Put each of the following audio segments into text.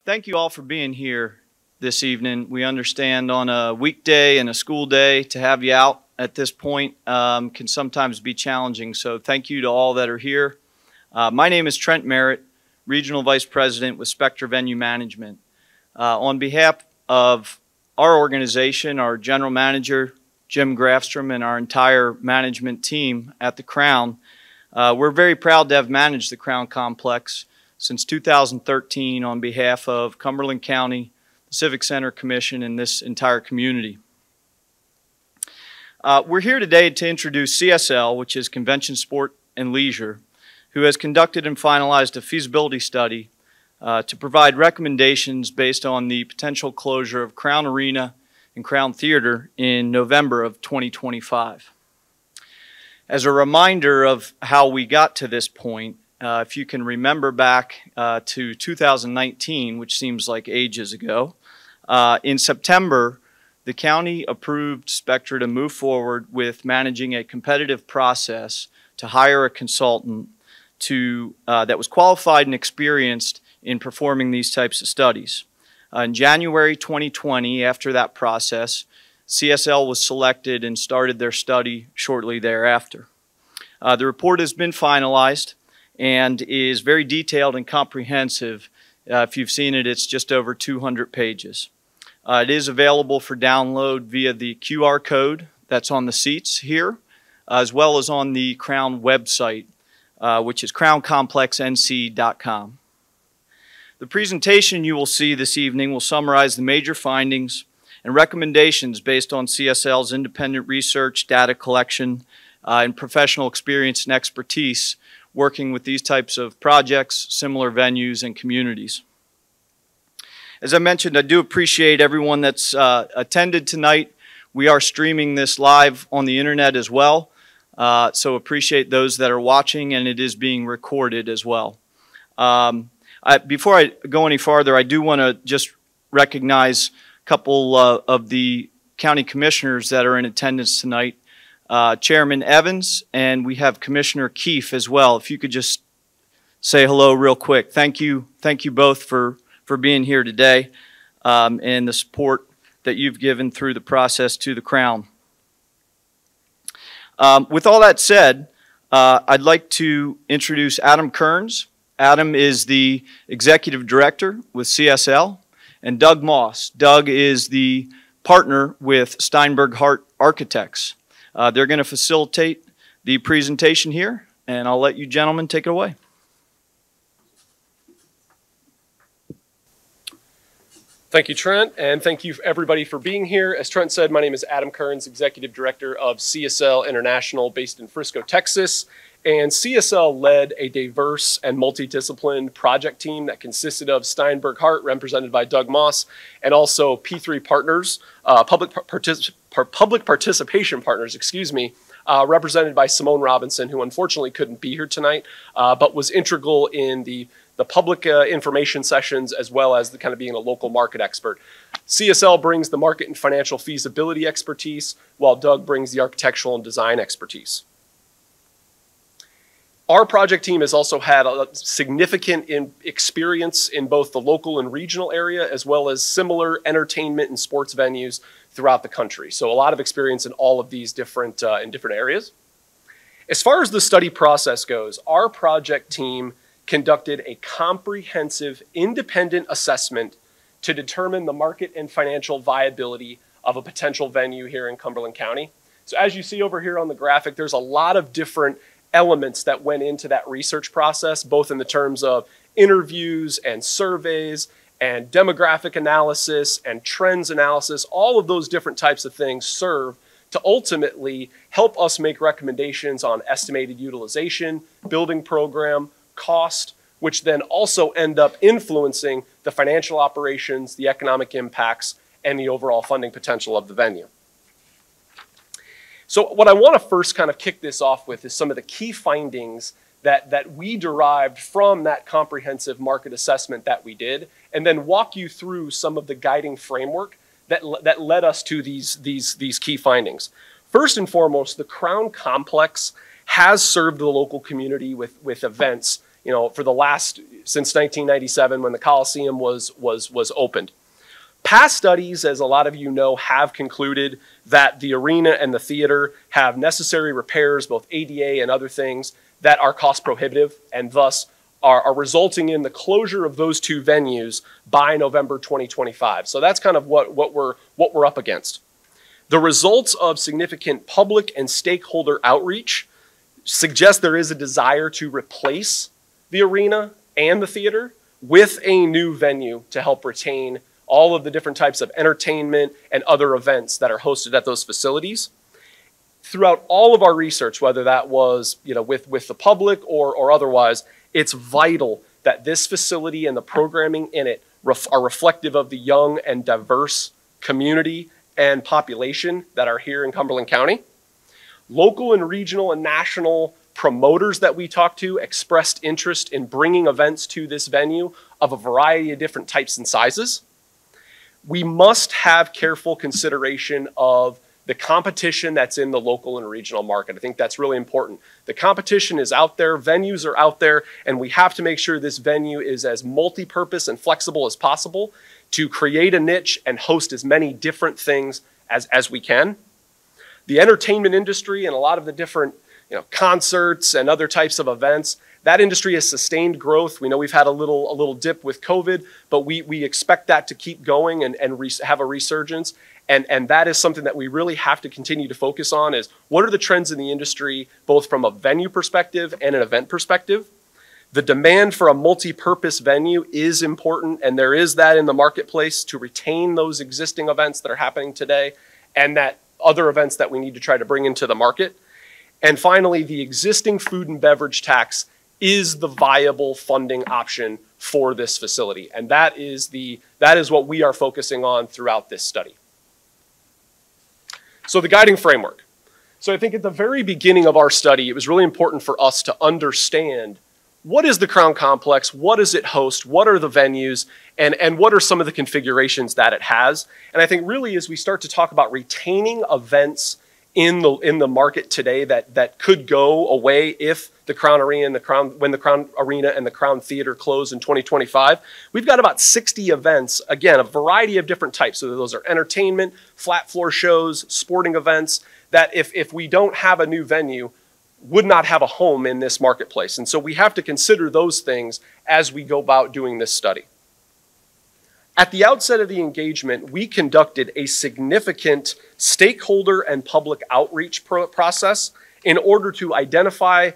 Thank you all for being here this evening. We understand on a weekday and a school day to have you out at this point can sometimes be challenging, so thank you to all that are here. My name is Trent Merritt, Regional Vice President with Spectre Venue Management. On behalf of our organization, our General Manager, Jim Grafstrom, and our entire management team at the Crown, we're very proud to have managed the Crown Complex since 2013 on behalf of Cumberland County, the Civic Center Commission, and this entire community. We're here today to introduce CSL, which is Convention Sport and Leisure, who has conducted and finalized a feasibility study to provide recommendations based on the potential closure of Crown Arena and Crown Theater in November of 2025. As a reminder of how we got to this point, if you can remember back to 2019, which seems like ages ago, in September, the county approved Spectre to move forward with managing a competitive process to hire a consultant that was qualified and experienced in performing these types of studies. In January 2020, after that process, CSL was selected and started their study shortly thereafter. The report has been finalized and is very detailed and comprehensive. If you've seen it, it's just over 200 pages. It is available for download via the QR code that's on the seats here, as well as on the Crown website, which is crowncomplexnc.com. The presentation you will see this evening will summarize the major findings and recommendations based on CSL's independent research, data collection, and professional experience and expertise working with these types of projects, similar venues, and communities. As I mentioned, I do appreciate everyone that's attended tonight. We are streaming this live on the internet as well, so appreciate those that are watching, and it is being recorded as well. Before I go any farther, I do want to just recognize a couple of the county commissioners that are in attendance tonight. Chairman Evans, and we have Commissioner Keefe as well. If you could just say hello real quick. Thank you both for being here today and the support that you've given through the process to the Crown. With all that said, I'd like to introduce Adam Kearns. Adam is the Executive Director with CSL, and Doug Moss. Doug is the partner with Steinberg Hart Architects. They're going to facilitate the presentation here, and I'll let you gentlemen take it away. Thank you, Trent, and thank you everybody for being here. As Trent said, my name is Adam Kearns, Executive Director of CSL International based in Frisco, Texas. And CSL led a diverse and multidisciplined project team that consisted of Steinberg Hart, represented by Doug Moss, and also P3 partners, public participation partners, represented by Simone Robinson, who unfortunately couldn't be here tonight, but was integral in the public information sessions, as well as the kind of being a local market expert. CSL brings the market and financial feasibility expertise, while Doug brings the architectural and design expertise. Our project team has also had a significant experience in both the local and regional area, as well as similar entertainment and sports venues throughout the country. So a lot of experience in all of these different areas. As far as the study process goes, our project team conducted a comprehensive independent assessment to determine the market and financial viability of a potential venue here in Cumberland County. So as you see over here on the graphic, there's a lot of different elements that went into that research process, both in the terms of interviews and surveys and demographic analysis and trends analysis. All of those different types of things serve to ultimately help us make recommendations on estimated utilization, building program, cost, which then also end up influencing the financial operations, the economic impacts, and the overall funding potential of the venue. So what I want to first kind of kick this off with is some of the key findings that we derived from that comprehensive market assessment that we did, and then walk you through some of the guiding framework that led us to these key findings. First and foremost, the Crown Complex has served the local community with events, for the last since 1997 when the Coliseum was opened. Past studies, as a lot of you know, have concluded that the arena and the theater have necessary repairs, both ADA and other things, that are cost prohibitive and thus are resulting in the closure of those two venues by November 2025. So that's kind of what we're up against. The results of significant public and stakeholder outreach suggest there is a desire to replace the arena and the theater with a new venue to help retain all of the different types of entertainment and other events that are hosted at those facilities. Throughout all of our research, whether that was with the public or otherwise, it's vital that this facility and the programming in it are reflective of the young and diverse community and population that are here in Cumberland County. Local and regional and national promoters that we talked to expressed interest in bringing events to this venue of a variety of different types and sizes. We must have careful consideration of the competition that's in the local and regional market. I think that's really important. The competition is out there, venues are out there, and we have to make sure this venue is as multi-purpose and flexible as possible to create a niche and host as many different things as we can. The entertainment industry and a lot of the different concerts and other types of events, that industry has sustained growth. We know we've had a little dip with COVID, but we expect that to keep going and have a resurgence. And that is something that we really have to continue to focus on is what are the trends in the industry, both from a venue perspective and an event perspective. The demand for a multi-purpose venue is important, and there is that in the marketplace to retain those existing events that are happening today and that other events that we need to try to bring into the market. And finally, the existing food and beverage tax is the viable funding option for this facility. And that is what we are focusing on throughout this study. So the guiding framework. So I think at the very beginning of our study, it was really important for us to understand what is the Crown Complex, what does it host, what are the venues, and what are some of the configurations that it has. And I think really as we start to talk about retaining events in the market today that could go away if the Crown Arena and when the Crown Arena and the Crown Theater close in 2025, we've got about 60 events, again, a variety of different types. So those are entertainment, flat floor shows, sporting events, that if we don't have a new venue, would not have a home in this marketplace. And so we have to consider those things as we go about doing this study. At the outset of the engagement, we conducted a significant stakeholder and public outreach process in order to identify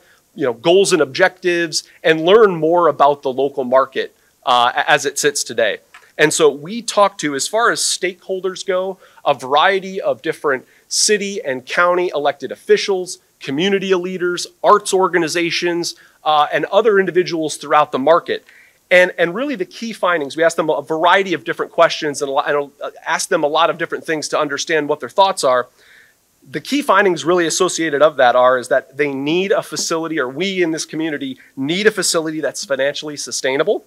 goals and objectives and learn more about the local market as it sits today. And so we talked to, as far as stakeholders go, a variety of different city and county elected officials, community leaders, arts organizations, and other individuals throughout the market. And really the key findings, we asked them a variety of different questions and asked them a lot of different things to understand what their thoughts are. The key findings really associated of that is that they need a facility, or we in this community need a facility that's financially sustainable.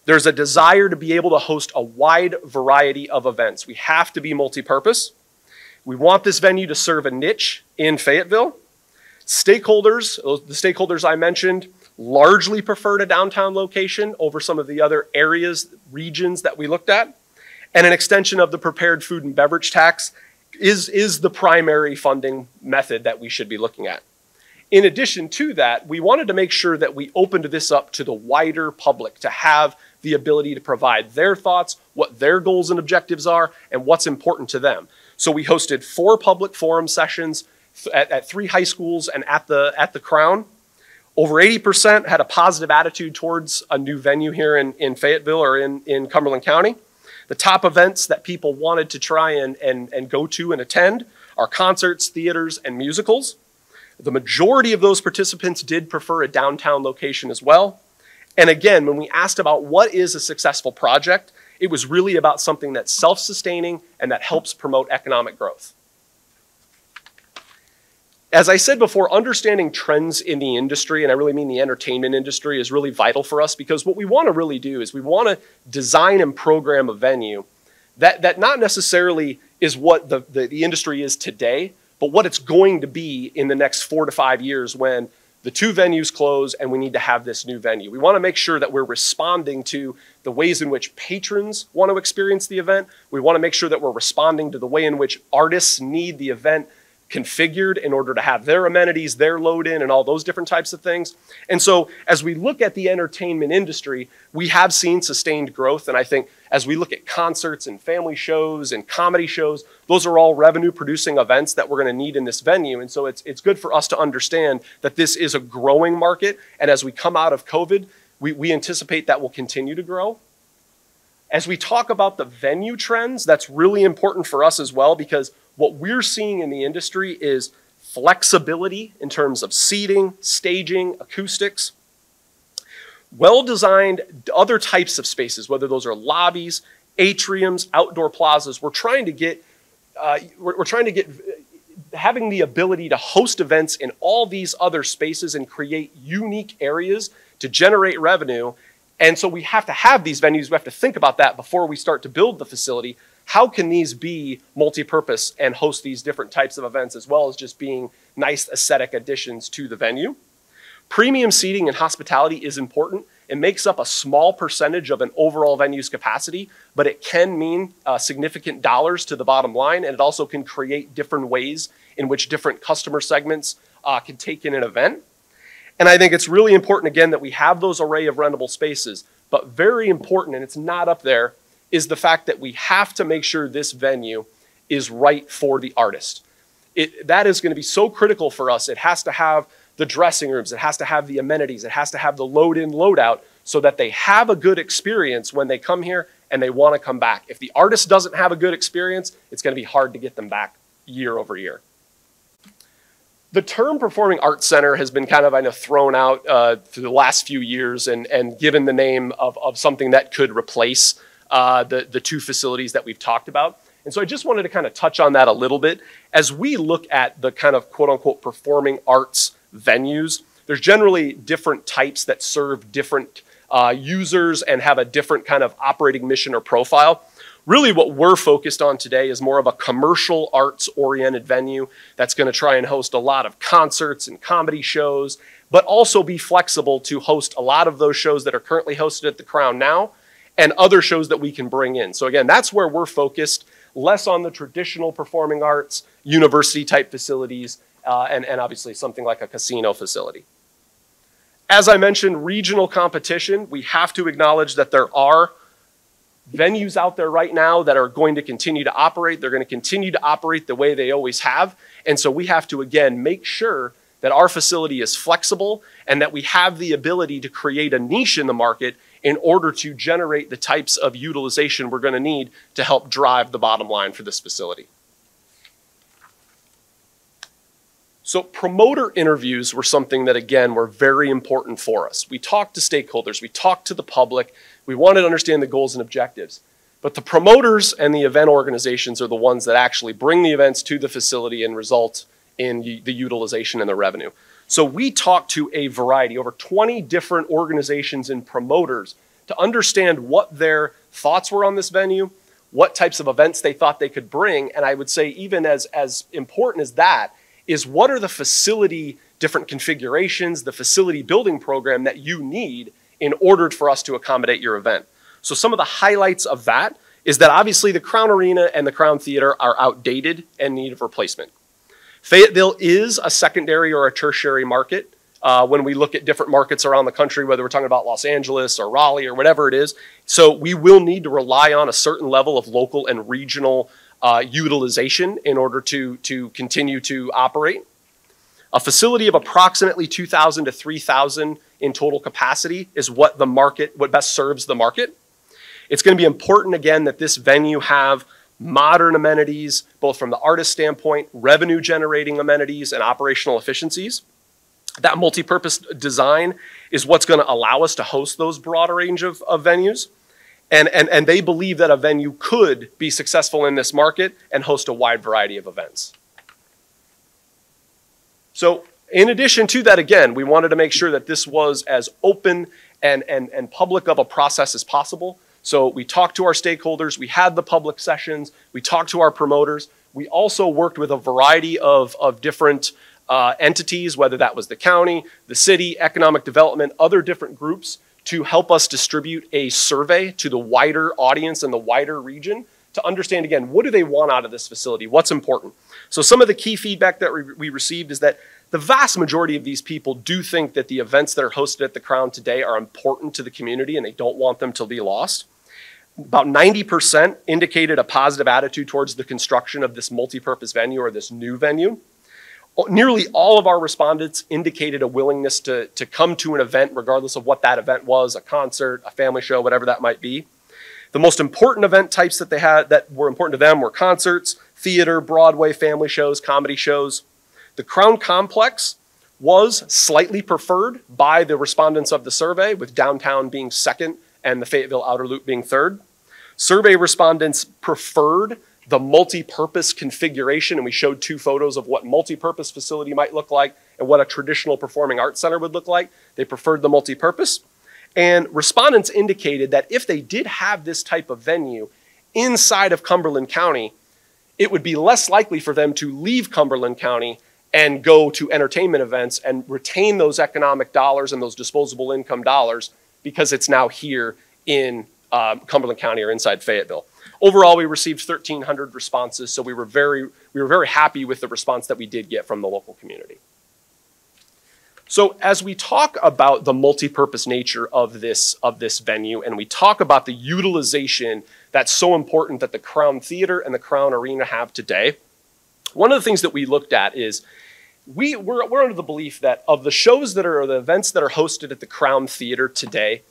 There's a desire to be able to host a wide variety of events. We have to be multi-purpose. We want this venue to serve a niche in Fayetteville. Stakeholders, the stakeholders I mentioned, largely preferred a downtown location over some of the other areas, regions that we looked at. And an extension of the prepared food and beverage tax is the primary funding method that we should be looking at. In addition to that, we wanted to make sure that we opened this up to the wider public to have the ability to provide their thoughts, what their goals and objectives are, and what's important to them. So we hosted 4 public forum sessions at 3 high schools and at the Crown. Over 80% had a positive attitude towards a new venue here in Fayetteville or in Cumberland County. The top events that people wanted to try and go to and attend are concerts, theaters, and musicals. The majority of those participants did prefer a downtown location as well. And again, when we asked about what is a successful project, it was really about something that's self-sustaining and that helps promote economic growth. As I said before, understanding trends in the industry, and I really mean the entertainment industry, is really vital for us, because what we want to really do is we want to design and program a venue that not necessarily is what the industry is today, but what it's going to be in the next 4 to 5 years when the 2 venues close and we need to have this new venue. We want to make sure that we're responding to the ways in which patrons want to experience the event. We want to make sure that we're responding to the way in which artists need the event configured in order to have their amenities, their load in, and all those different types of things. And so as we look at the entertainment industry, we have seen sustained growth. And I think as we look at concerts and family shows and comedy shows, those are all revenue producing events that we're going to need in this venue. And so it's good for us to understand that this is a growing market. And as we come out of COVID, we anticipate that will continue to grow. As we talk about the venue trends, that's really important for us as well, because what we're seeing in the industry is flexibility in terms of seating, staging, acoustics, well-designed other types of spaces, whether those are lobbies, atriums, outdoor plazas. We're trying to get having the ability to host events in all these other spaces and create unique areas to generate revenue. And so we have to have these venues. We have to think about that before we start to build the facility. How can these be multi-purpose and host these different types of events, as well as just being nice aesthetic additions to the venue? Premium seating and hospitality is important. It makes up a small percentage of an overall venue's capacity, but it can mean significant dollars to the bottom line, and it also can create different ways in which different customer segments can take in an event. And I think it's really important, again, that we have those array of rentable spaces, but very important, and it's not up there, is the fact that we have to make sure this venue is right for the artist. That is going to be so critical for us. It has to have the dressing rooms, it has to have the amenities, it has to have the load in, load out, so that they have a good experience when they come here and they want to come back. If the artist doesn't have a good experience, it's going to be hard to get them back year over year. The term performing arts center has been kind of, I know, thrown out through the last few years and given the name of something that could replace the 2 facilities that we've talked about. And so I just wanted to kind of touch on that a little bit. As we look at the kind of quote unquote performing arts venues, there's generally different types that serve different users and have a different kind of operating mission or profile. Really what we're focused on today is more of a commercial arts oriented venue that's going to try and host a lot of concerts and comedy shows, but also be flexible to host a lot of those shows that are currently hosted at the Crown now and other shows that we can bring in. So again, that's where we're focused, less on the traditional performing arts, university type facilities, and obviously something like a casino facility. As I mentioned, regional competition, we have to acknowledge that there are venues out there right now that are going to continue to operate. They're going to continue to operate the way they always have. And so we have to, again, make sure that our facility is flexible and that we have the ability to create a niche in the market in order to generate the types of utilization we're going to need to help drive the bottom line for this facility. So promoter interviews were something that, again, were very important for us. We talked to stakeholders, we talked to the public, we wanted to understand the goals and objectives. But the promoters and the event organizations are the ones that actually bring the events to the facility and result in the utilization and the revenue. So we talked to a variety, over 20 different organizations and promoters to understand what their thoughts were on this venue, what types of events they thought they could bring, and I would say even as important as that is what are the facility different configurations, the facility building program that you need in order for us to accommodate your event. So some of the highlights of that is that obviously the Crown Arena and the Crown Theater are outdated and need of replacement. Fayetteville is a secondary or a tertiary market when we look at different markets around the country, whether we're talking about Los Angeles or Raleigh or whatever it is. So we will need to rely on a certain level of local and regional utilization in order to continue to operate. A facility of approximately 2,000 to 3,000 in total capacity is what best serves the market. It's going to be important, again, that this venue have modern amenities, both from the artist standpoint, revenue generating amenities, and operational efficiencies. That multi-purpose design is what's going to allow us to host those broader range of venues. And they believe that a venue could be successful in this market and host a wide variety of events. So in addition to that, again, we wanted to make sure that this was as open and public of a process as possible. So we talked to our stakeholders, we had the public sessions, we talked to our promoters. We also worked with a variety of different entities, whether that was the county, the city, economic development, other different groups, to help us distribute a survey to the wider audience and the wider region to understand, again, what do they want out of this facility? What's important? So some of the key feedback that we received is that the vast majority of these people do think that the events that are hosted at the Crown today are important to the community and they don't want them to be lost. About 90% indicated a positive attitude towards the construction of this multi-purpose venue or this new venue. Nearly all of our respondents indicated a willingness to come to an event regardless of what that event was, a concert, a family show, whatever that might be. The most important event types that they had that were important to them were concerts, theater, Broadway, family shows, comedy shows. The Crown Complex was slightly preferred by the respondents of the survey, with downtown being second and the Fayetteville Outer Loop being third. Survey respondents preferred the multi-purpose configuration, and we showed 2 photos of what multi-purpose facility might look like and what a traditional performing arts center would look like. They preferred the multi-purpose. And respondents indicated that if they did have this type of venue inside of Cumberland County, it would be less likely for them to leave Cumberland County and go to entertainment events and retain those economic dollars and those disposable income dollars because it's now here in Cumberland County or inside Fayetteville. Overall, we received 1,300 responses, so we were very happy with the response that we did get from the local community. So as we talk about the multi-purpose nature of this venue, and we talk about the utilization that's so important that the Crown Theater and the Crown Arena have today, one of the things that we looked at is we're under the belief that of the shows that are, or the events that are hosted at the Crown Theater today,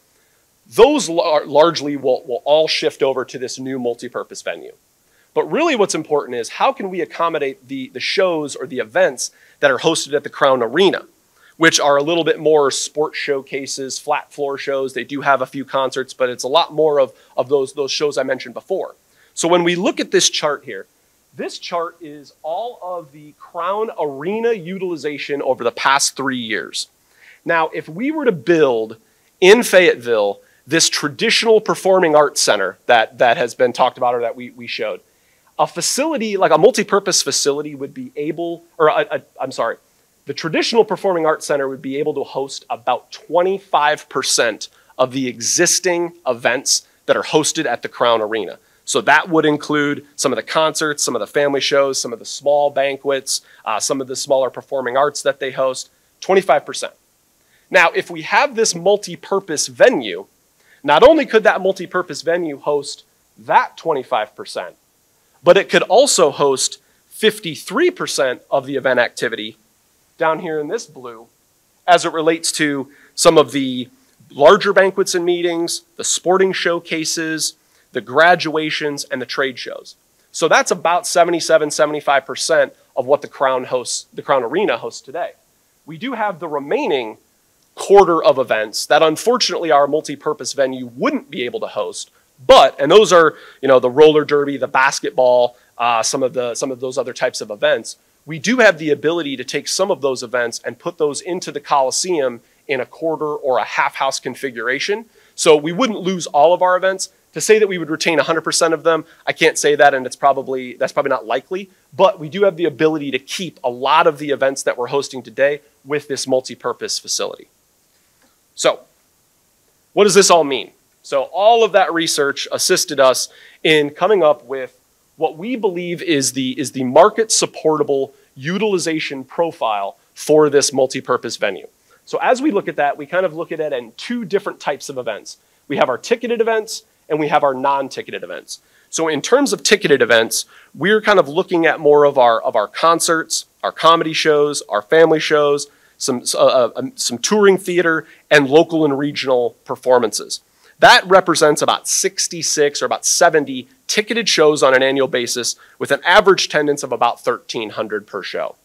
those largely will all shift over to this new multi-purpose venue. But really what's important is how can we accommodate the shows or the events that are hosted at the Crown Arena, which are a little bit more sports showcases, flat floor shows. They do have a few concerts, but it's a lot more of those shows I mentioned before. So when we look at this chart here, this chart is all of the Crown Arena utilization over the past 3 years. Now, if we were to build in Fayetteville this traditional performing arts center that has been talked about or that we showed, a facility, like a multi-purpose facility would be able, or the traditional performing arts center would be able to host about 25% of the existing events that are hosted at the Crown Arena. So that would include some of the concerts, some of the family shows, some of the small banquets, some of the smaller performing arts that they host, 25%. Now, if we have this multi-purpose venue, not only could that multi-purpose venue host that 25%, but it could also host 53% of the event activity down here in this blue as it relates to some of the larger banquets and meetings, the sporting showcases, the graduations, and the trade shows. So that's about 75% of what the Crown Arena hosts today. We do have the remaining quarter of events that unfortunately our multi-purpose venue wouldn't be able to host. And those are, the roller derby, the basketball, some of those other types of events. We do have the ability to take some of those events and put those into the Coliseum in a quarter or a half house configuration. So we wouldn't lose all of our events. To say that we would retain 100% of them, I can't say that, and that's probably not likely. But we do have the ability to keep a lot of the events that we're hosting today with this multi-purpose facility. So what does this all mean? So all of that research assisted us in coming up with what we believe is the market supportable utilization profile for this multi-purpose venue. So as we look at that, we kind of look at it in 2 different types of events. We have our ticketed events and we have our non-ticketed events. So in terms of ticketed events, we're kind of looking at more of our concerts, our comedy shows, our family shows, some touring theater, and local and regional performances. That represents about 66 or about 70 ticketed shows on an annual basis with an average attendance of about 1,300 per show.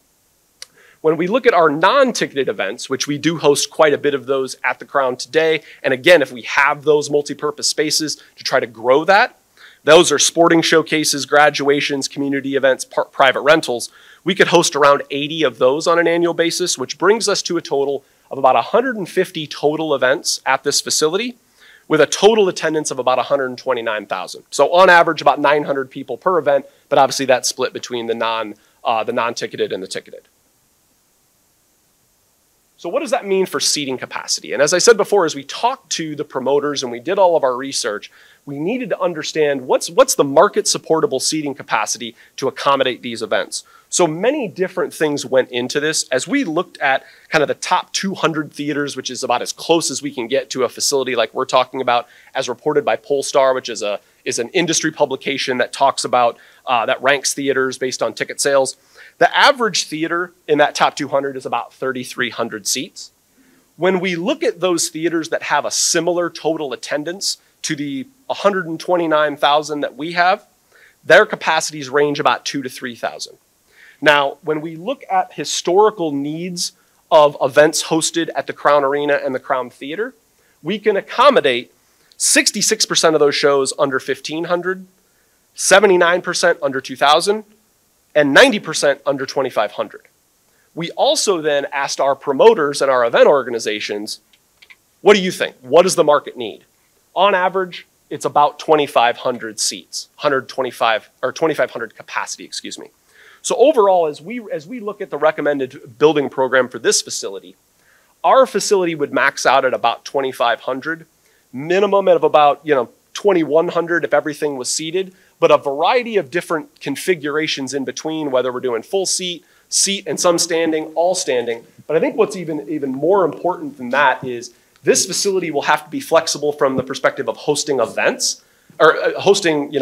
When we look at our non-ticketed events, which we do host quite a bit of those at the Crown today, and again, if we have those multi-purpose spaces to try to grow that, those are sporting showcases, graduations, community events, private rentals. We could host around 80 of those on an annual basis, which brings us to a total of about 150 total events at this facility, with a total attendance of about 129,000. So on average, about 900 people per event, but obviously that's split between the non-ticketed and the ticketed. So what does that mean for seating capacity? And as I said before, as we talked to the promoters and we did all of our research, we needed to understand what's the market supportable seating capacity to accommodate these events. So many different things went into this. As we looked at kind of the top 200 theaters, which is about as close as we can get to a facility like we're talking about, as reported by Polestar, which is an industry publication that talks about, that ranks theaters based on ticket sales. The average theater in that top 200 is about 3,300 seats. When we look at those theaters that have a similar total attendance to the 129,000 that we have, their capacities range about 2,000 to 3,000. Now, when we look at historical needs of events hosted at the Crown Arena and the Crown Theater, we can accommodate 66% of those shows under 1,500, 79% under 2,000, and 90% under 2,500. We also then asked our promoters and our event organizations, what do you think? What does the market need? On average, it's about 2,500 seats, 2,500 capacity, excuse me. So overall, as we look at the recommended building program for this facility, our facility would max out at about 2,500, minimum of about 2,100 if everything was seated, but a variety of different configurations in between, whether we're doing full seat, and some standing, all standing. But I think what's even more important than that is this facility will have to be flexible from the perspective of hosting events, or hosting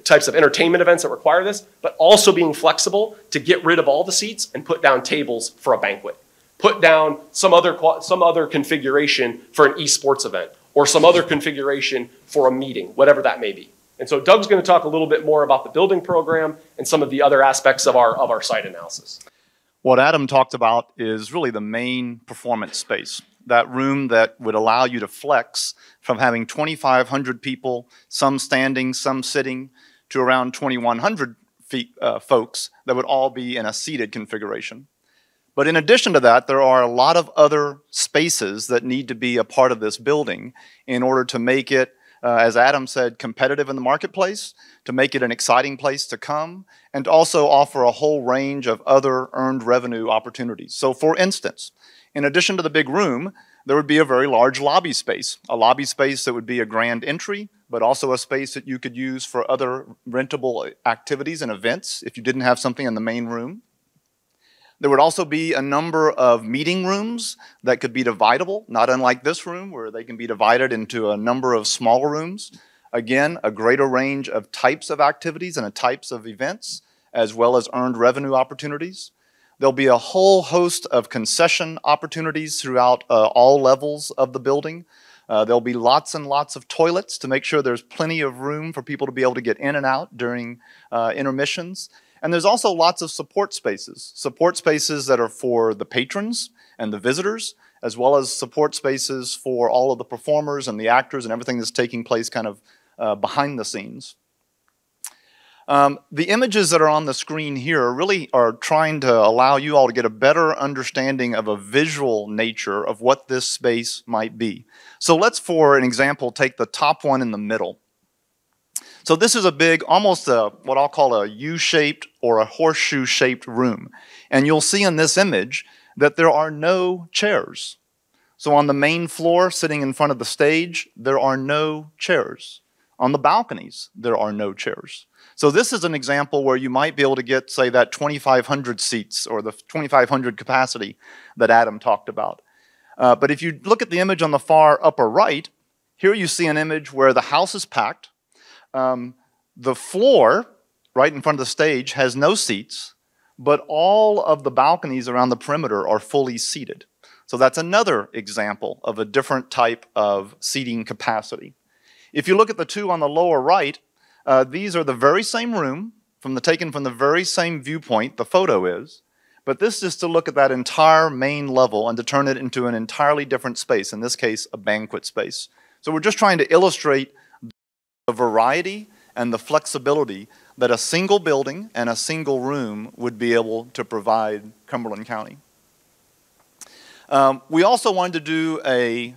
types of entertainment events that require this, but also being flexible to get rid of all the seats and put down tables for a banquet. Put down some other configuration for an esports event, or some other configuration for a meeting, whatever that may be. And so Doug's going to talk a little bit more about the building program and some of the other aspects of our site analysis. What Adam talked about is really the main performance space, that room that would allow you to flex from having 2,500 people, some standing, some sitting, to around 2,100 folks that would all be in a seated configuration. But in addition to that, there are a lot of other spaces that need to be a part of this building in order to make it, as Adam said, competitive in the marketplace, to make it an exciting place to come, and to also offer a whole range of other earned revenue opportunities. So for instance, in addition to the big room, there would be a very large lobby space. A lobby space that would be a grand entry, but also a space that you could use for other rentable activities and events if you didn't have something in the main room. There would also be a number of meeting rooms that could be dividable, not unlike this room where they can be divided into a number of smaller rooms. Again, a greater range of types of activities and types of events, as well as earned revenue opportunities. There'll be a whole host of concession opportunities throughout all levels of the building. There'll be lots and lots of toilets to make sure there's plenty of room for people to be able to get in and out during intermissions. And there's also lots of support spaces that are for the patrons and the visitors, as well as support spaces for all of the performers and the actors and everything that's taking place kind of behind the scenes. The images that are on the screen here really are trying to allow you all to get a better understanding of a visual nature of what this space might be. So let's, for an example, take the top one in the middle. So this is a big, almost what I'll call a U-shaped or a horseshoe-shaped room. And you'll see in this image that there are no chairs. So on the main floor, sitting in front of the stage, there are no chairs. On the balconies, there are no chairs. So this is an example where you might be able to get, say, that 2,500 seats or the 2,500 capacity that Adam talked about. But if you look at the image on the far upper right, here you see an image where the house is packed. The floor, right in front of the stage, has no seats, but all of the balconies around the perimeter are fully seated. So that's another example of a different type of seating capacity. If you look at the two on the lower right, these are the very same room, taken from the very same viewpoint, the photo is, but this is to look at that entire main level and to turn it into an entirely different space, in this case, a banquet space. So we're just trying to illustrate the variety and the flexibility that a single building and a single room would be able to provide Cumberland County. We also wanted to do a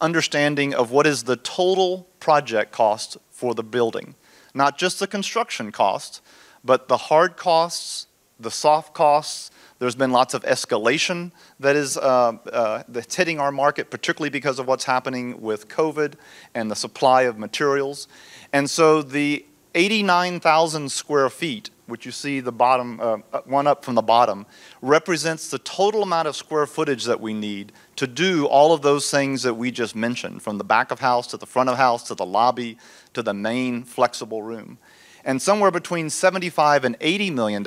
understanding of what is the total project cost for the building. Not just the construction cost, but the hard costs, the soft costs, There's been lots of escalation that's hitting our market, particularly because of what's happening with COVID and the supply of materials. And so the 89,000 square feet, which you see the bottom, one up from the bottom, represents the total amount of square footage that we need to do all of those things that we just mentioned, from the back of house to the front of house to the lobby to the main flexible room. And somewhere between $75 and $80 million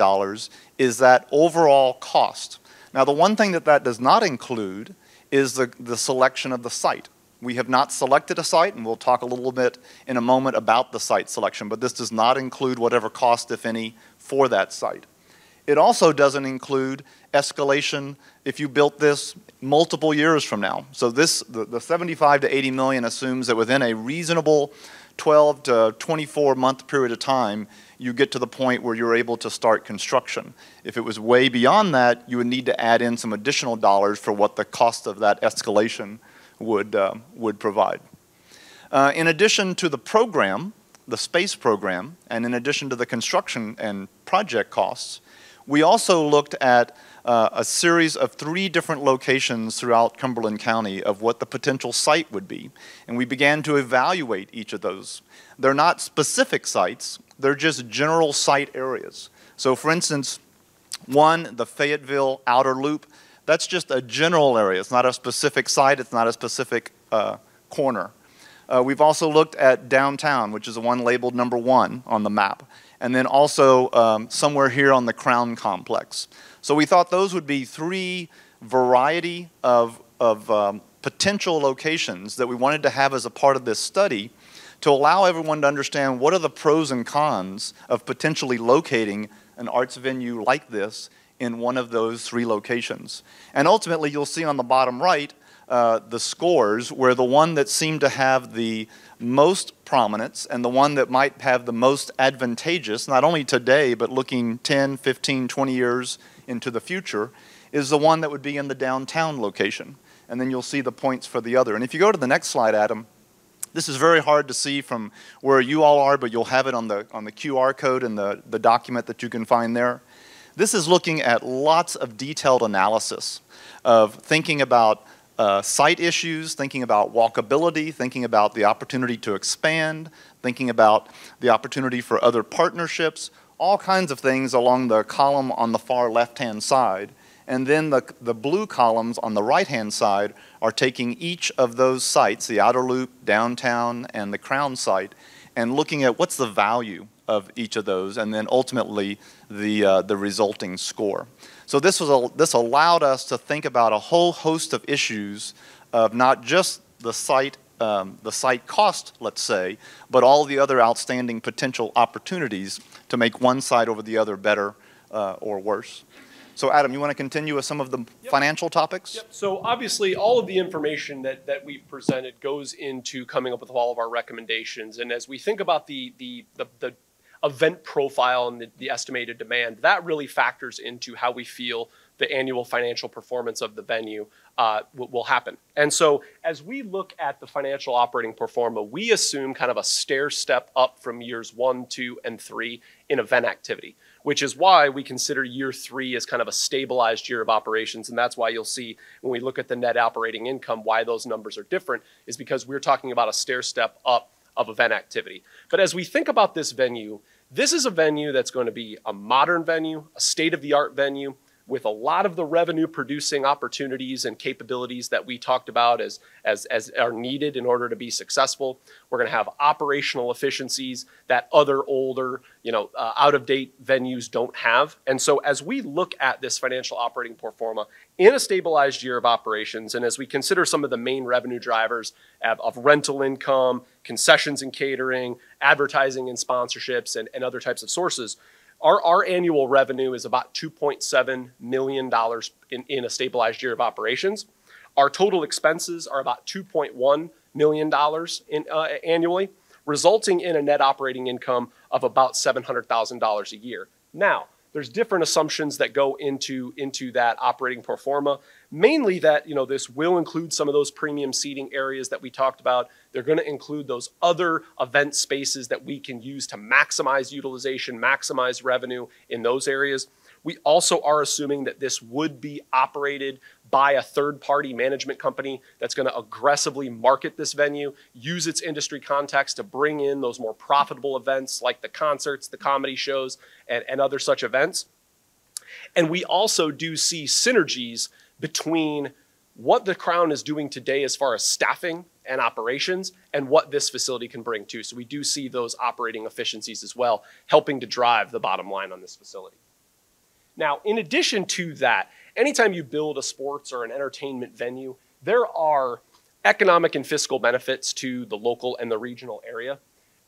is that overall cost. Now, the one thing that does not include is the selection of the site. We have not selected a site, and we'll talk a little bit in a moment about the site selection, but this does not include whatever cost, if any, for that site. It also doesn't include escalation if you built this multiple years from now. So the 75 to 80 million assumes that within a reasonable 12 to 24 month period of time, you get to the point where you're able to start construction. If it was way beyond that, you would need to add in some additional dollars for what the cost of that escalation would provide. In addition to the program, the space program, and in addition to the construction and project costs, we also looked at a series of 3 different locations throughout Cumberland County of what the potential site would be. And we began to evaluate each of those. They're not specific sites, they're just general site areas. So for instance, one, the Fayetteville Outer Loop, that's just a general area. It's not a specific site, it's not a specific corner. We've also looked at downtown, which is the one labeled number 1 on the map. And then also somewhere here on the Crown complex. So we thought those would be 3 variety of potential locations that we wanted to have as a part of this study to allow everyone to understand what are the pros and cons of potentially locating an arts venue like this in one of those 3 locations. And ultimately, you'll see on the bottom right the scores, where the one that seemed to have the most prominence and the one that might have the most advantageous, not only today, but looking 10, 15, 20 years into the future, is the one that would be in the downtown location. And then you'll see the points for the other. And if you go to the next slide, Adam, this is very hard to see from where you all are, but you'll have it on the QR code and the document that you can find there. This is looking at lots of detailed analysis of thinking about site issues, thinking about walkability, thinking about the opportunity to expand, thinking about the opportunity for other partnerships, all kinds of things along the column on the far left-hand side. And then the blue columns on the right-hand side are taking each of those sites, the Outer Loop, downtown, and the Crown site, and looking at what's the value of each of those, and then ultimately the resulting score. So this allowed us to think about a whole host of issues of not just the site cost, let's say, but all the other outstanding potential opportunities to make one site over the other better or worse. So Adam, you want to continue with some of the financial topics? Yep. So obviously all of the information that we've presented goes into coming up with all of our recommendations. And as we think about the event profile and the estimated demand, that really factors into how we feel the annual financial performance of the venue will happen. And so as we look at the financial operating pro forma, we assume kind of a stair step up from years 1, 2, and 3 in event activity, which is why we consider year 3 as kind of a stabilized year of operations. And that's why you'll see when we look at the net operating income, why those numbers are different is because we're talking about a stair step up of event activity. But as we think about this venue, this is a venue that's going to be a modern venue, a state-of-the-art venue, with a lot of the revenue producing opportunities and capabilities that we talked about as are needed in order to be successful. We're going to have operational efficiencies that other older, out-of-date venues don't have. And so as we look at this financial operating pro forma in a stabilized year of operations, and as we consider some of the main revenue drivers of rental income, concessions and catering, advertising and sponsorships, and other types of sources, our annual revenue is about $2.7 million in a stabilized year of operations. Our total expenses are about $2.1 million annually, resulting in a net operating income of about $700,000 a year. Now, there's different assumptions that go into that operating pro forma, mainly that this will include some of those premium seating areas that we talked about. They're going to include those other event spaces that we can use to maximize utilization, maximize revenue in those areas. We also are assuming that this would be operated by a third-party management company that's going to aggressively market this venue, use its industry context to bring in those more profitable events like the concerts, the comedy shows, and other such events. And we also do see synergies between what the Crown is doing today as far as staffing and operations and what this facility can bring too. So we do see those operating efficiencies as well, helping to drive the bottom line on this facility. Now, in addition to that, anytime you build a sports or an entertainment venue, there are economic and fiscal benefits to the local and the regional area.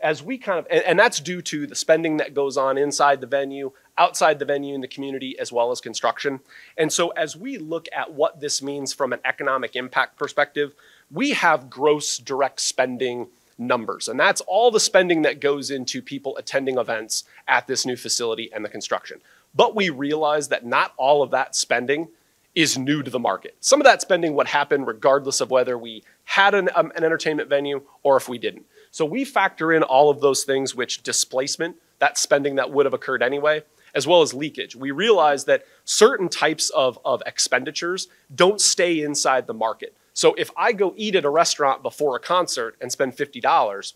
As we and that's due to the spending that goes on inside the venue, outside the venue in the community, as well as construction. And so as we look at what this means from an economic impact perspective, we have gross direct spending numbers. And that's all the spending that goes into people attending events at this new facility and the construction. But we realize that not all of that spending is new to the market. Some of that spending would happen regardless of whether we had an entertainment venue or if we didn't. So we factor in all of those things, which displacement, that spending that would have occurred anyway, as well as leakage. We realize that certain types of expenditures don't stay inside the market. So if I go eat at a restaurant before a concert and spend $50,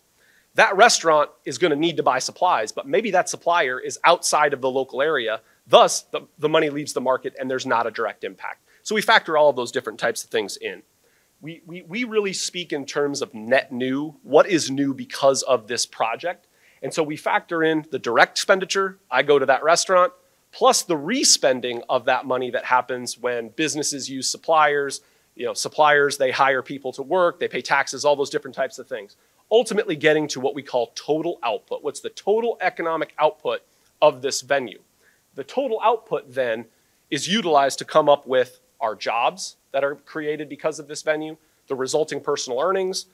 that restaurant is going to need to buy supplies, but maybe that supplier is outside of the local area. Thus, the money leaves the market and there's not a direct impact. So we factor all of those different types of things in. We really speak in terms of net new, what is new because of this project. And so we factor in the direct expenditure, I go to that restaurant, plus the re-spending of that money that happens when businesses use suppliers. You know, suppliers, they hire people to work, they pay taxes, all those different types of things. Ultimately getting to what we call total output. What's the total economic output of this venue? The total output then is utilized to come up with our jobs that are created because of this venue, the resulting personal earnings,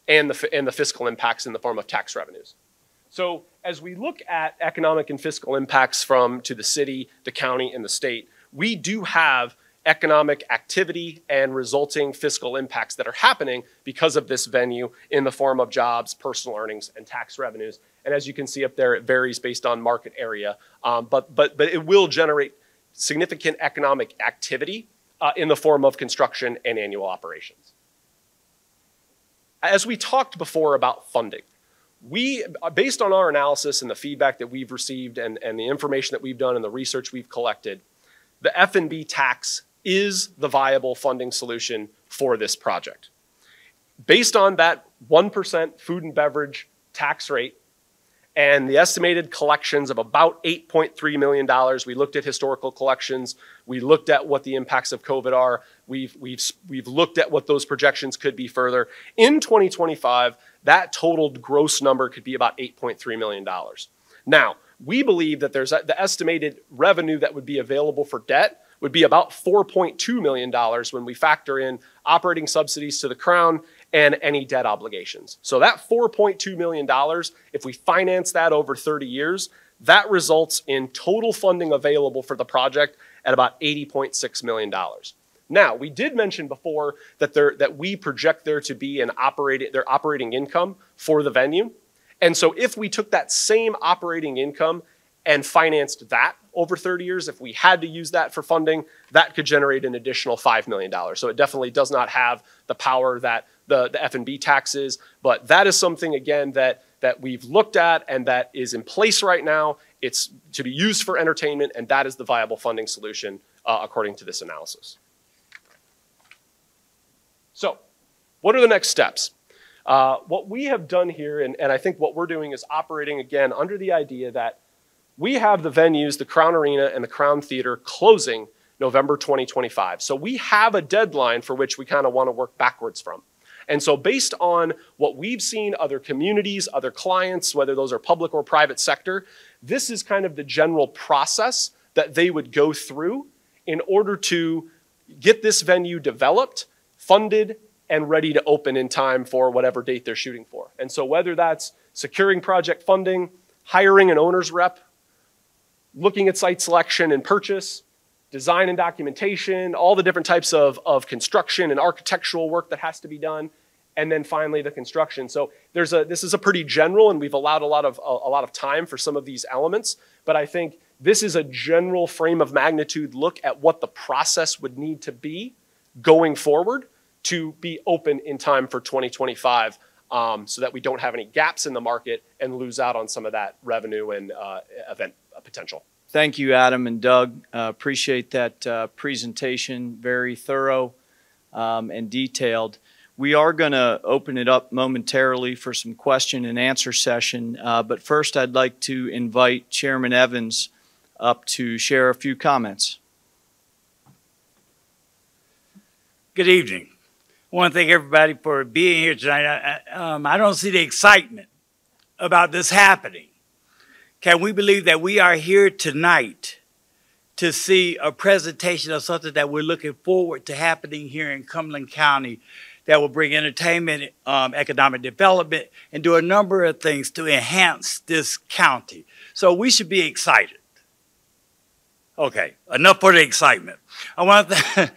and the fiscal impacts in the form of tax revenues. So as we look at economic and fiscal impacts to the city, the county, and the state, we do have economic activity and resulting fiscal impacts that are happening because of this venue in the form of jobs, personal earnings, and tax revenues. And as you can see up there, it varies based on market area, but it will generate significant economic activity in the form of construction and annual operations. As we talked before about funding, based on our analysis and the feedback that we've received and the information that we've done and the research we've collected, the F&B tax is the viable funding solution for this project. Based on that 1% food and beverage tax rate and the estimated collections of about $8.3 million, we looked at historical collections, we looked at what the impacts of COVID are, we've looked at what those projections could be further. In 2025, that totaled gross number could be about $8.3 million. Now, we believe that the estimated revenue that would be available for debt would be about $4.2 million when we factor in operating subsidies to the Crown and any debt obligations. So that $4.2 million, if we finance that over 30 years, that results in total funding available for the project at about $80.6 million. Now, we did mention before that we project there to be their operating income for the venue. And so if we took that same operating income and financed that over 30 years, if we had to use that for funding, that could generate an additional $5 million. So it definitely does not have the power that the F&B tax is, but that is something, again, that we've looked at and that is in place right now. It's to be used for entertainment, and that is the viable funding solution according to this analysis. So what are the next steps? What we have done here, and I think what we're doing is operating, again, under the idea that we have the venues, the Crown Arena and the Crown Theater, closing November 2025. So we have a deadline for which we kind of want to work backwards from. And so based on what we've seen, other communities, other clients, whether those are public or private sector, this is kind of the general process that they would go through in order to get this venue developed, funded, and ready to open in time for whatever date they're shooting for. And so whether that's securing project funding, hiring an owner's rep, looking at site selection and purchase, design and documentation, all the different types of construction and architectural work that has to be done, and then finally the construction. So this is a pretty general, and we've allowed a lot of time for some of these elements, but I think This is a general frame of magnitude look at what the process would need to be going forward to be open in time for 2025, so that we don't have any gaps in the market and lose out on some of that revenue and event potential. Thank you, Adam and Doug. Appreciate that presentation, very thorough and detailed. We are going to open it up momentarily for some question and answer session, but first I'd like to invite Chairman Evans up to share a few comments. Good evening. I want to thank everybody for being here tonight. I don't see the excitement about this happening. Can we believe that we are here tonight to see a presentation of something that we're looking forward to happening here in Cumberland County that will bring entertainment, economic development, and do a number of things to enhance this county. So we should be excited. Okay, enough for the excitement. I want to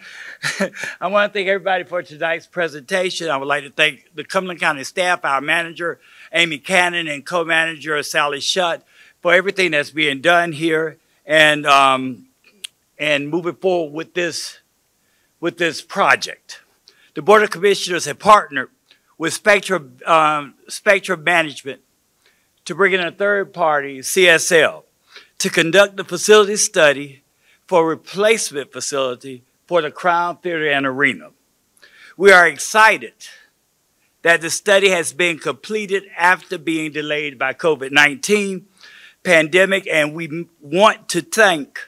thank everybody for tonight's presentation. I would like to thank the Cumberland County staff, our manager, Amy Cannon, and co-manager Sally Shutt, for everything that's being done here and moving forward with this project. The Board of Commissioners have partnered with Spectre Management to bring in a third party, CSL, to conduct the facility study for replacement facility for the Crown Theater and Arena. We are excited that the study has been completed after being delayed by COVID-19 pandemic, and we want to thank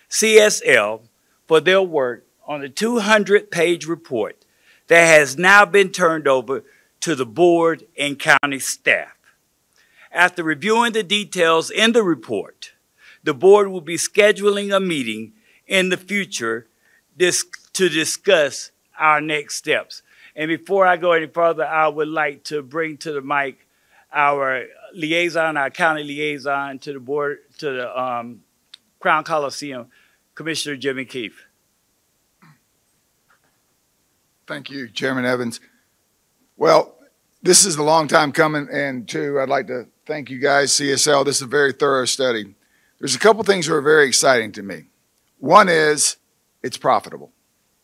CSL for their work on the 200-page report that has now been turned over to the board and county staff. After reviewing the details in the report, the board will be scheduling a meeting in the future to discuss our next steps. And before I go any further, I would like to bring to the mic our liaison, our county liaison to the board, to the Crown Coliseum, Commissioner Jimmy Keefe. Thank you, Chairman Evans. Well, this is a long time coming, and two, I'd like to thank you guys, CSL. This is a very thorough study. There's a couple things that are very exciting to me. One is it's profitable.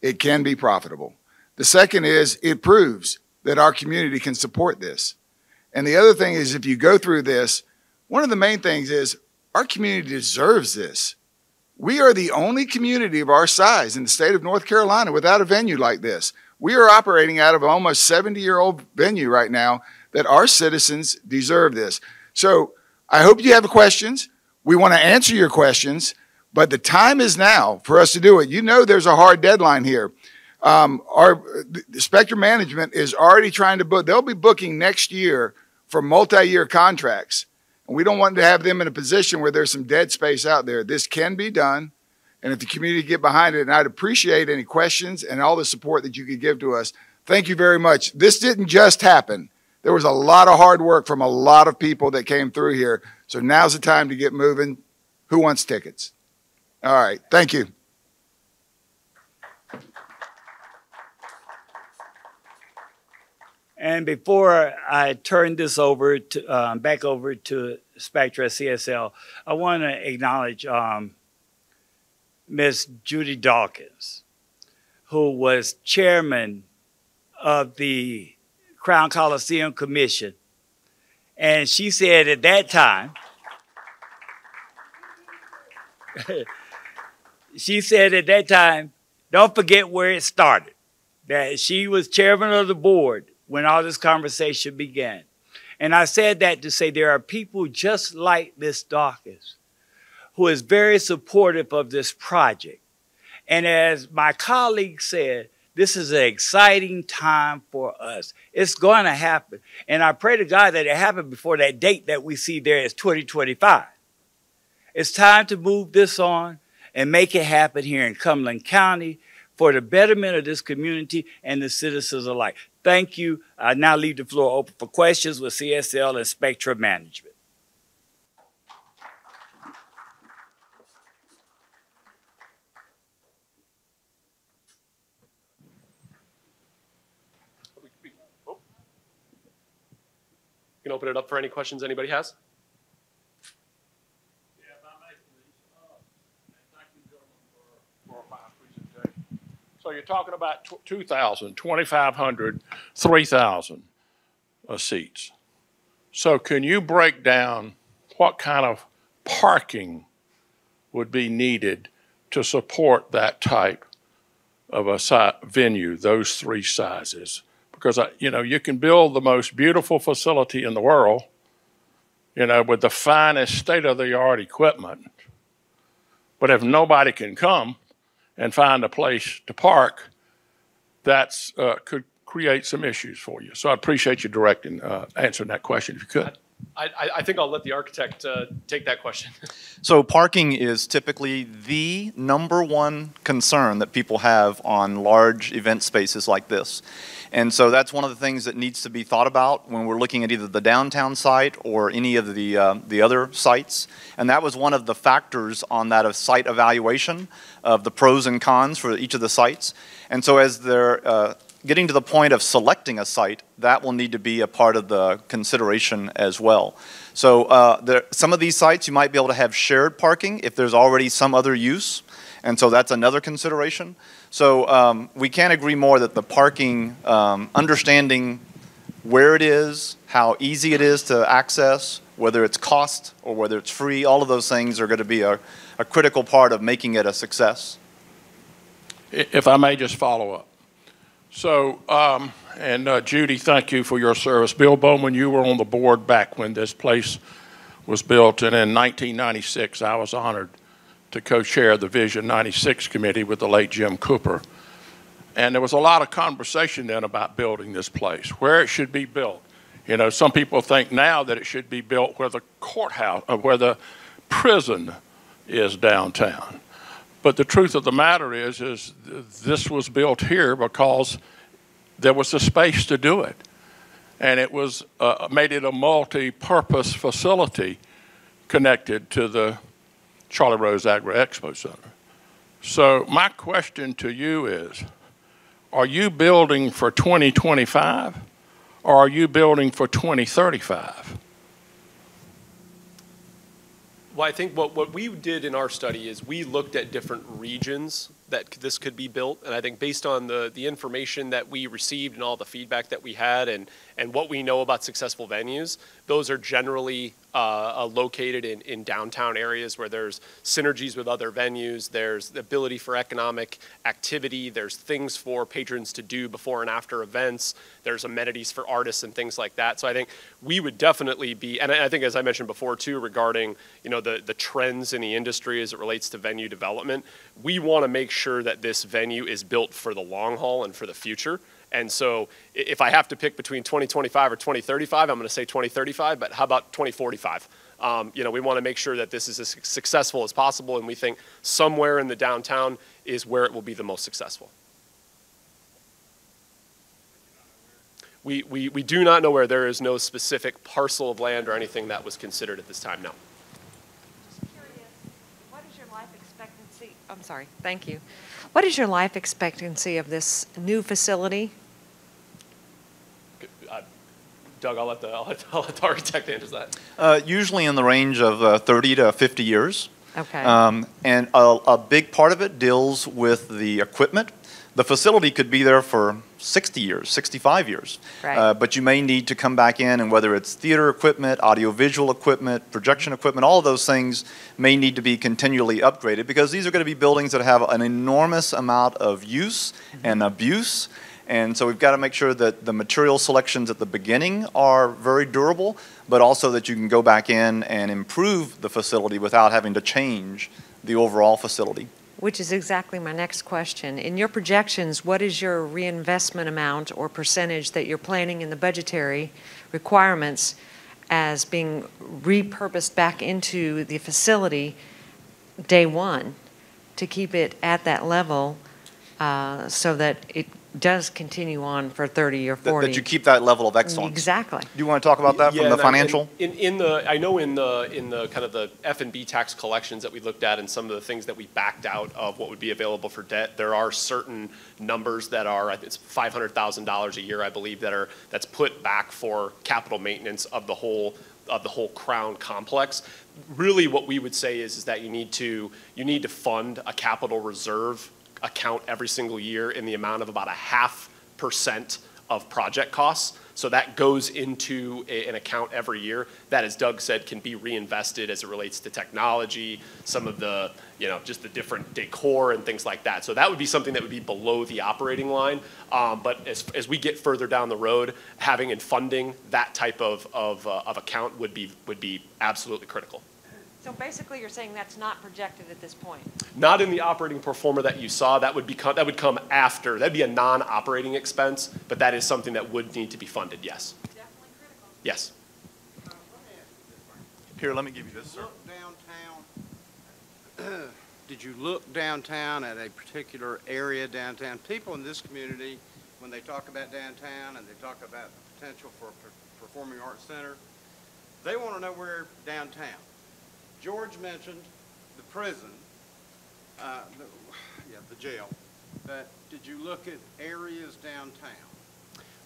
It can be profitable. The second is it proves that our community can support this. And the other thing is, if you go through this, one of the main things is our community deserves this. We are the only community of our size in the state of North Carolina without a venue like this. We are operating out of an almost 70-year-old venue right now that our citizens deserve this. So I hope you have questions. We want to answer your questions, but the time is now for us to do it. You know there's a hard deadline here. The Spectre management is already trying to book. They'll be booking next year for multi-year contracts. And we don't want to have them in a position where there's some dead space out there. This can be done. And if the community get behind it, and I'd appreciate any questions and all the support that you could give to us. Thank you very much. This didn't just happen. There was a lot of hard work from a lot of people that came through here. So now's the time to get moving. Who wants tickets? All right. Thank you. And before I turn this over to, back over to Spectre at CSL, I want to acknowledge Ms. Judy Dawkins, who was chairman of the Crown Coliseum Commission. And she said at that time, don't forget where it started, that she was chairman of the board when all this conversation began. And I said that to say there are people just like Ms. Dawkins who is very supportive of this project. And as my colleague said, this is an exciting time for us. It's going to happen. And I pray to God that it happens before that date that we see there is 2025. It's time to move this on and make it happen here in Cumberland County for the betterment of this community and the citizens alike. Thank you. I now leave the floor open for questions with CSL and Spectre Management. You can open it up for any questions anybody has. Yeah, if I'm asking talking about 2,000, 2,500, 3,000 seats. So can you break down what kind of parking would be needed to support that type of a venue, those three sizes? Because, you know, you can build the most beautiful facility in the world, you know, with the finest state-of-the-art equipment. But if nobody can come and find a place to park, that's could create some issues for you. So I appreciate you answering that question, if you could. I think I'll let the architect take that question. So parking is typically the #1 concern that people have on large event spaces like this. And so that's one of the things that needs to be thought about when we're looking at either the downtown site or any of the other sites. And that was one of the factors on that site evaluation of the pros and cons for each of the sites. And so as they're getting to the point of selecting a site, that will need to be a part of the consideration as well. So some of these sites you might be able to have shared parking if there's already some other use, and so that's another consideration. So we can't agree more that the parking, understanding where it is, how easy it is to access, whether it's cost or whether it's free, all of those things are going to be a critical part of making it a success. If I may just follow up. So, Judy, thank you for your service. Bill Bowman, you were on the board back when this place was built, and in 1996, I was honored to co-chair the Vision 96 committee with the late Jim Cooper. And there was a lot of conversation then about building this place, where it should be built. You know, some people think now that it should be built where the courthouse, where the prison is downtown. But the truth of the matter is this was built here because there was the space to do it. And it was made it a multi-purpose facility connected to the Charlie Rose Agri-Expo Center. So my question to you is, are you building for 2025 or are you building for 2035? Well, I think what we did in our study is we looked at different regions that this could be built. And I think based on the information that we received and all the feedback that we had and what we know about successful venues, those are generally located in downtown areas where there's synergies with other venues, there's the ability for economic activity, there's things for patrons to do before and after events, there's amenities for artists and things like that. So I think we would definitely be, and I think as I mentioned before too, regarding the trends in the industry as it relates to venue development, we want to make sure that this venue is built for the long haul and for the future. And so if I have to pick between 2025 or 2035, I'm going to say 2035, but how about 2045? We want to make sure that this is as successful as possible, and we think somewhere in the downtown is where it will be the most successful. We do not know where. There is no specific parcel of land or anything that was considered at this time, no. Just curious, what is your life expectancy? I'm sorry, thank you. What is your life expectancy of this new facility? Doug, I'll let the architect answer that. Usually in the range of 30 to 50 years. Okay. And a big part of it deals with the equipment. The facility could be there for 60 years, 65 years. Right. But you may need to come back in, and whether it's theater equipment, audiovisual equipment, projection equipment, all of those things may need to be continually upgraded, because these are going to be buildings that have an enormous amount of use and abuse. And so we've got to make sure that the material selections at the beginning are very durable, but also that you can go back in and improve the facility without having to change the overall facility. Which is exactly my next question. In your projections, what is your reinvestment amount or percentage that you're planning in the budgetary requirements as being repurposed back into the facility day one to keep it at that level so that it does continue on for 30 or 40? That you keep that level of excellence. Exactly. Do you want to talk about that from the financial? I know in the kind of the F&B tax collections that we looked at and some of the things that we backed out of what would be available for debt, there are certain numbers that are, it's $500,000 a year, I believe, that's put back for capital maintenance of the whole Crown complex. Really what we would say is that you need to fund a capital reserve account every single year in the amount of about 0.5% of project costs. So that goes into an account every year that, as Doug said, can be reinvested as it relates to technology, some of the, just the different decor and things like that. So that would be something that would be below the operating line. But as we get further down the road, having and funding that type of account would be absolutely critical. So basically, you're saying that's not projected at this point? Not in the operating pro forma that you saw. That would come after. That'd be a non-operating expense, but that is something that would need to be funded. Yes. Definitely critical. Yes. Here, let me give you this, sir. Downtown. Did you look downtown at a particular area downtown? People in this community, when they talk about downtown and they talk about the potential for a performing arts center, they want to know where downtown. George mentioned the prison, the jail. But did you look at areas downtown?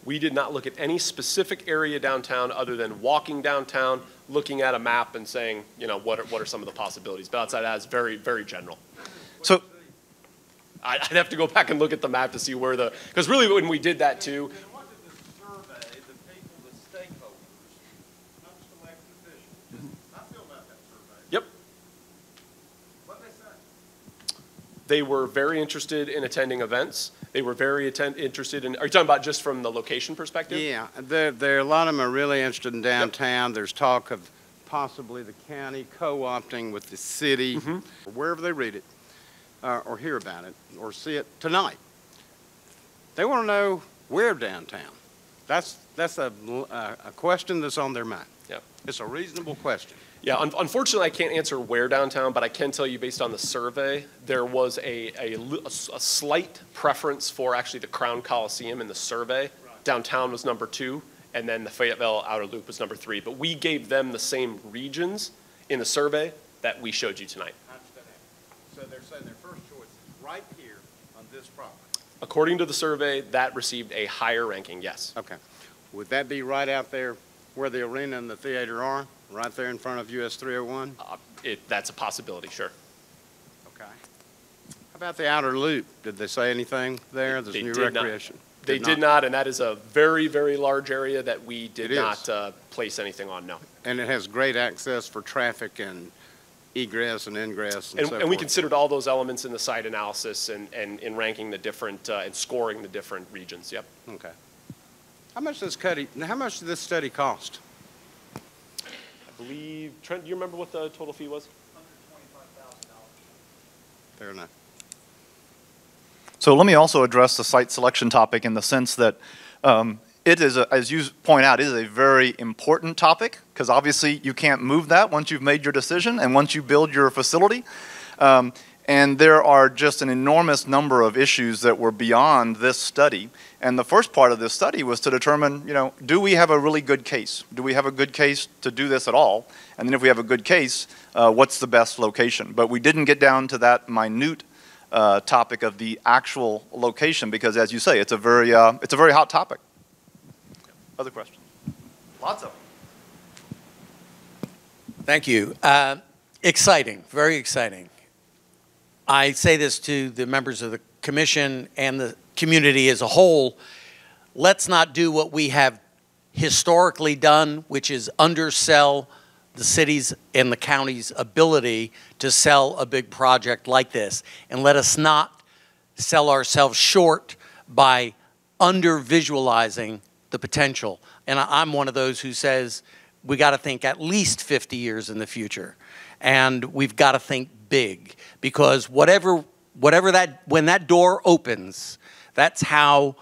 We did not look at any specific area downtown other than walking downtown, looking at a map and saying, what are some of the possibilities. But outside of that, it's very, very general. So I'd have to go back and look at the map to see where because really when we did that too. Then what did the survey, the people, the stakeholders, not just elected officials, I feel about that survey. Yep. What did they say? They were very interested in attending events. They were very interested in, are you talking about just from the location perspective? Yeah, a lot of them are really interested in downtown. Yep. There's talk of possibly the county co-opting with the city, or wherever they read it, or hear about it, or see it tonight. They want to know where downtown. That's a question that's on their mind. Yeah. It's a reasonable question. Yeah, unfortunately, I can't answer where downtown, but I can tell you based on the survey, there was a slight preference for actually the Crown Coliseum in the survey. Right. Downtown was number 2, and then the Fayetteville Outer Loop was number 3. But we gave them the same regions in the survey that we showed you tonight. I understand that. So they're saying their first choice is right here on this property. According to the survey, that received a higher ranking, yes. Okay. Would that be right out there where the arena and the theater are? Right there in front of US 301? That's a possibility, sure. Okay. How about the outer loop? Did they say anything there? There's new recreation. They did not, and that is a very, very large area that we did not place anything on, no. And it has great access for traffic and egress and ingress and so forth. And we considered all those elements in the site analysis and in ranking the different, and scoring the different regions, yep. Okay. How much did this study cost? I believe, Trent, do you remember what the total fee was? $125,000. Fair enough. So let me also address the site selection topic in the sense that it is, as you point out, it is a very important topic because obviously you can't move that once you've made your decision and once you build your facility. And there are just an enormous number of issues that were beyond this study. And the first part of this study was to determine, do we have a really good case? Do we have a good case to do this at all? And then if we have a good case, what's the best location? But we didn't get down to that minute topic of the actual location because, as you say, it's a very hot topic. Other questions? Lots of them. Thank you. Exciting, very exciting. I say this to the members of the commission and the community as a whole. Let's not do what we have historically done, which is undersell the city's and the county's ability to sell a big project like this. And let us not sell ourselves short by under-visualizing the potential. And I'm one of those who says we got to think at least 50 years in the future. And we've got to think big because when that door opens, that's how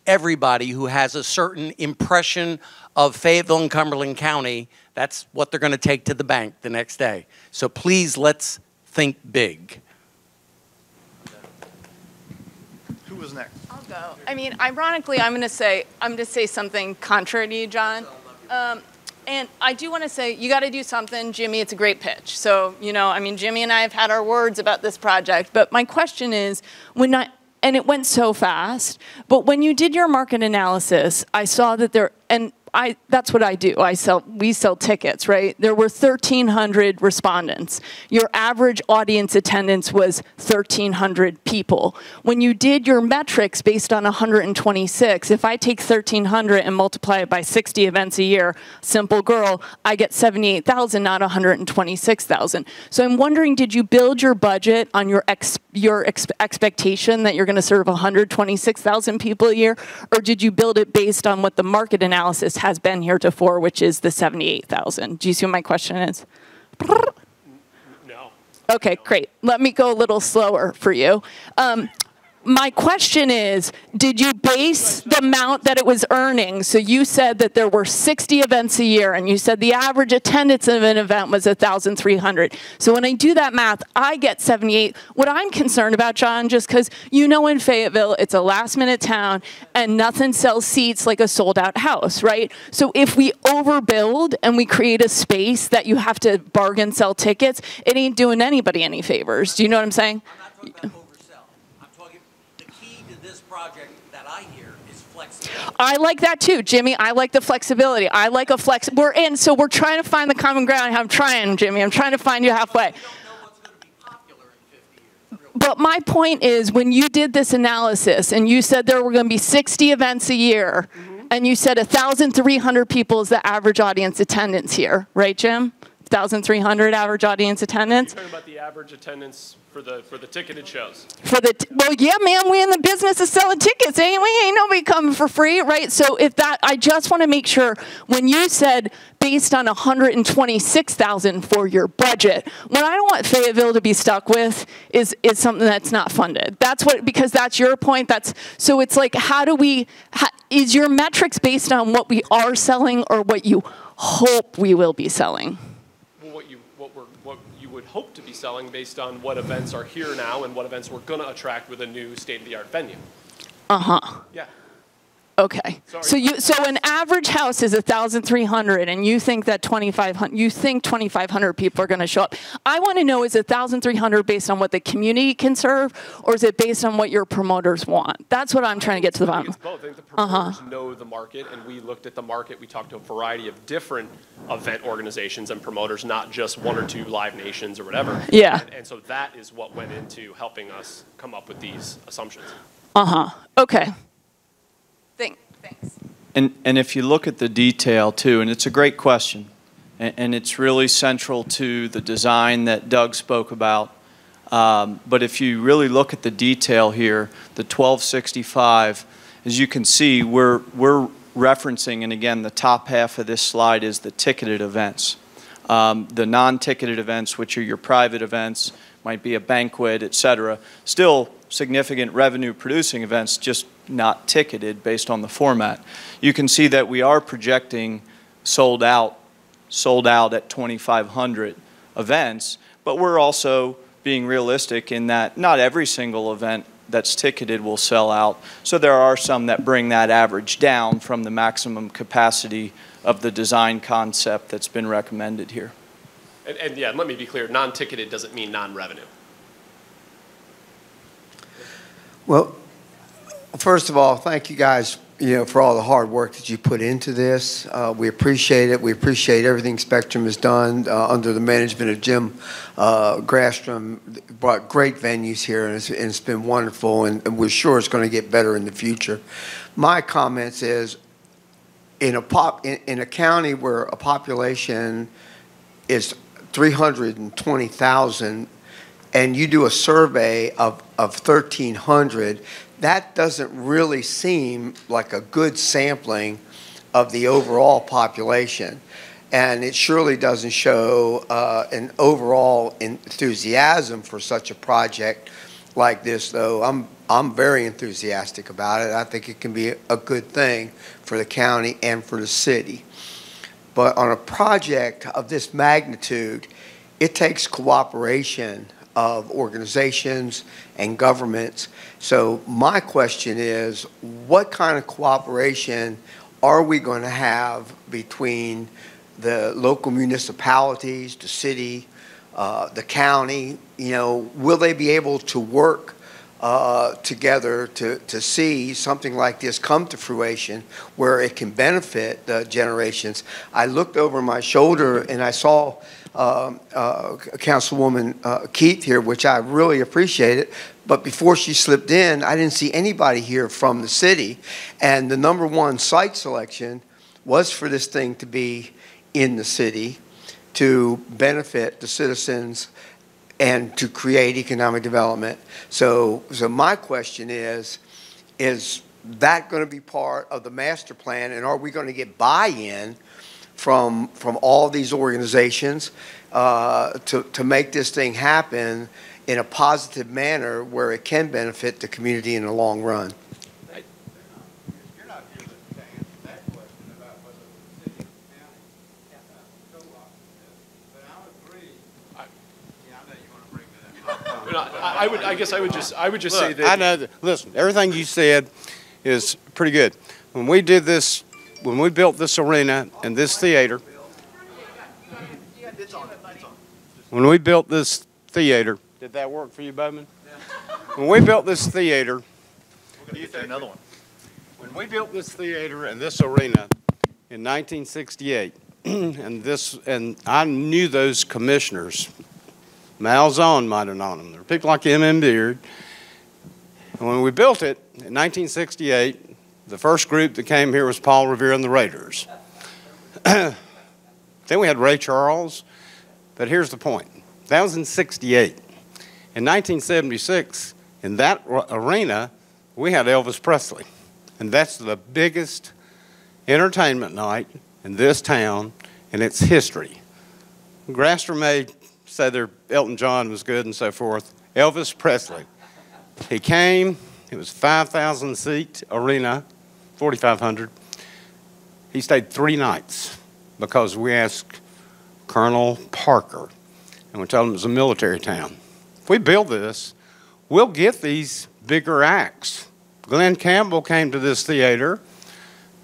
everybody who has a certain impression of Fayetteville and Cumberland County, that's what they're going to take to the bank the next day. So please, let's think big. Who was next? I'll go. I mean, ironically, I'm going to say something contrary to you, John. And I do want to say, you got to do something. Jimmy, it's a great pitch. So, I mean, Jimmy and I have had our words about this project. But my question is, and it went so fast, but when you did your market analysis, I saw that and that's what I do. We sell tickets, right? There were 1,300 respondents. Your average audience attendance was 1,300 people. When you did your metrics based on 126, if I take 1,300 and multiply it by 60 events a year, simple girl, I get 78,000, not 126,000. So I'm wondering, did you build your budget on your expectation that you're going to serve 126,000 people a year, or did you build it based on what the market analysis has been heretofore, which is the 78,000? Do you see what my question is? No. Okay, great. Let me go a little slower for you. My question is, did you base the amount that it was earning? So you said that there were 60 events a year, and you said the average attendance of an event was 1,300. So when I do that math, I get 78. What I'm concerned about, John, just because you know in Fayetteville, it's a last-minute town, and nothing sells seats like a sold-out house, right? So if we overbuild and we create a space that you have to bargain sell tickets, it ain't doing anybody any favors. Do you know what I'm saying? I'm not talking about project that I hear is flexibility. I like that too, Jimmy. I like the flexibility. I like a flex. We're in, so we're trying to find the common ground. I'm trying, Jimmy. I'm trying to find you halfway. We don't know what's going to be popular in 50 years. But my point is, when you did this analysis and you said there were going to be 60 events a year, and you said 1,300 people is the average audience attendance here, right, Jim? 1,300 average audience attendance. You're talking about the average attendance for the ticketed shows. Well, yeah, man, we in the business of selling tickets, ain't we? Ain't nobody coming for free, right? So if that, I just want to make sure, when you said based on 126,000 for your budget, what I don't want Fayetteville to be stuck with is something that's not funded. That's what, because that's your point. So it's like, is your metrics based on what we are selling or what you hope we will be selling? What you would hope to be selling based on what events are here now and what events we're going to attract with a new state-of-the-art venue. Yeah. Okay. Sorry. So an average house is 1,300, and you think that 2,500 people are going to show up. I want to know, is 1,300 based on what the community can serve, or is it based on what your promoters want? That's what I'm trying to get to the bottom. It's both. I think the promoters know the market, and we looked at the market. We talked to a variety of different event organizations and promoters, not just one or two Live Nations or whatever. Yeah. And so that is what went into helping us come up with these assumptions. Okay. Thanks. And if you look at the detail too, and it's a great question, and it's really central to the design that Doug spoke about, but if you really look at the detail here, the 1265, as you can see, we're referencing, and again, the top half of this slide is the ticketed events. The non-ticketed events, which are your private events, might be a banquet, etc., still significant revenue producing events, just not ticketed based on the format. You can see that we are projecting sold out at 2,500 events, but we're also being realistic in that not every single event that's ticketed will sell out. So there are some that bring that average down from the maximum capacity of the design concept that's been recommended here. And yeah, let me be clear, non-ticketed doesn't mean non-revenue. Well, first of all, thank you guys, for all the hard work that you put into this. We appreciate it. We appreciate everything Spectrum has done under the management of Jim Grastrom. Brought great venues here, and it's been wonderful, and we're sure it's going to get better in the future. My comments is, in a county where a population is 320,000, and you do a survey of 1,300, that doesn't really seem like a good sampling of the overall population. And it surely doesn't show an overall enthusiasm for such a project like this, though I'm very enthusiastic about it. I think it can be a good thing for the county and for the city. But on a project of this magnitude, it takes cooperation of organizations and governments. So my question is, what kind of cooperation are we going to have between the local municipalities, the city, the county? Will they be able to work together to see something like this come to fruition where it can benefit the generations. I looked over my shoulder and I saw Councilwoman Keith here, which I really appreciated. But before she slipped in, I didn't see anybody here from the city. And the #1 site selection was for this thing to be in the city to benefit the citizens and to create economic development. So my question is that going to be part of the master plan, and are we going to get buy-in from all these organizations to make this thing happen in a positive manner where it can benefit the community in the long run? I guess I would just say that. I know that, listen, everything you said is pretty good. When we did this, when we built this arena and this theater, when we built this theater, did that work for you, Bowman? When we built this theater, We're going to get another one. When we built this theater and this arena in 1968, and I knew those commissioners. Malzahn might have known them. There were people like M.M. Beard. And when we built it in 1968, the first group that came here was Paul Revere and the Raiders. Then we had Ray Charles. But here's the point. That was in '68. In 1976, in that arena, we had Elvis Presley. And that's the biggest entertainment night in this town in its history. Grasser may say their Elton John was good and so forth. Elvis Presley. He came, it was 5,000 seat arena, 4,500. He stayed 3 nights because we asked Colonel Parker, and we told him it was a military town. If we build this, we'll get these bigger acts. Glenn Campbell came to this theater.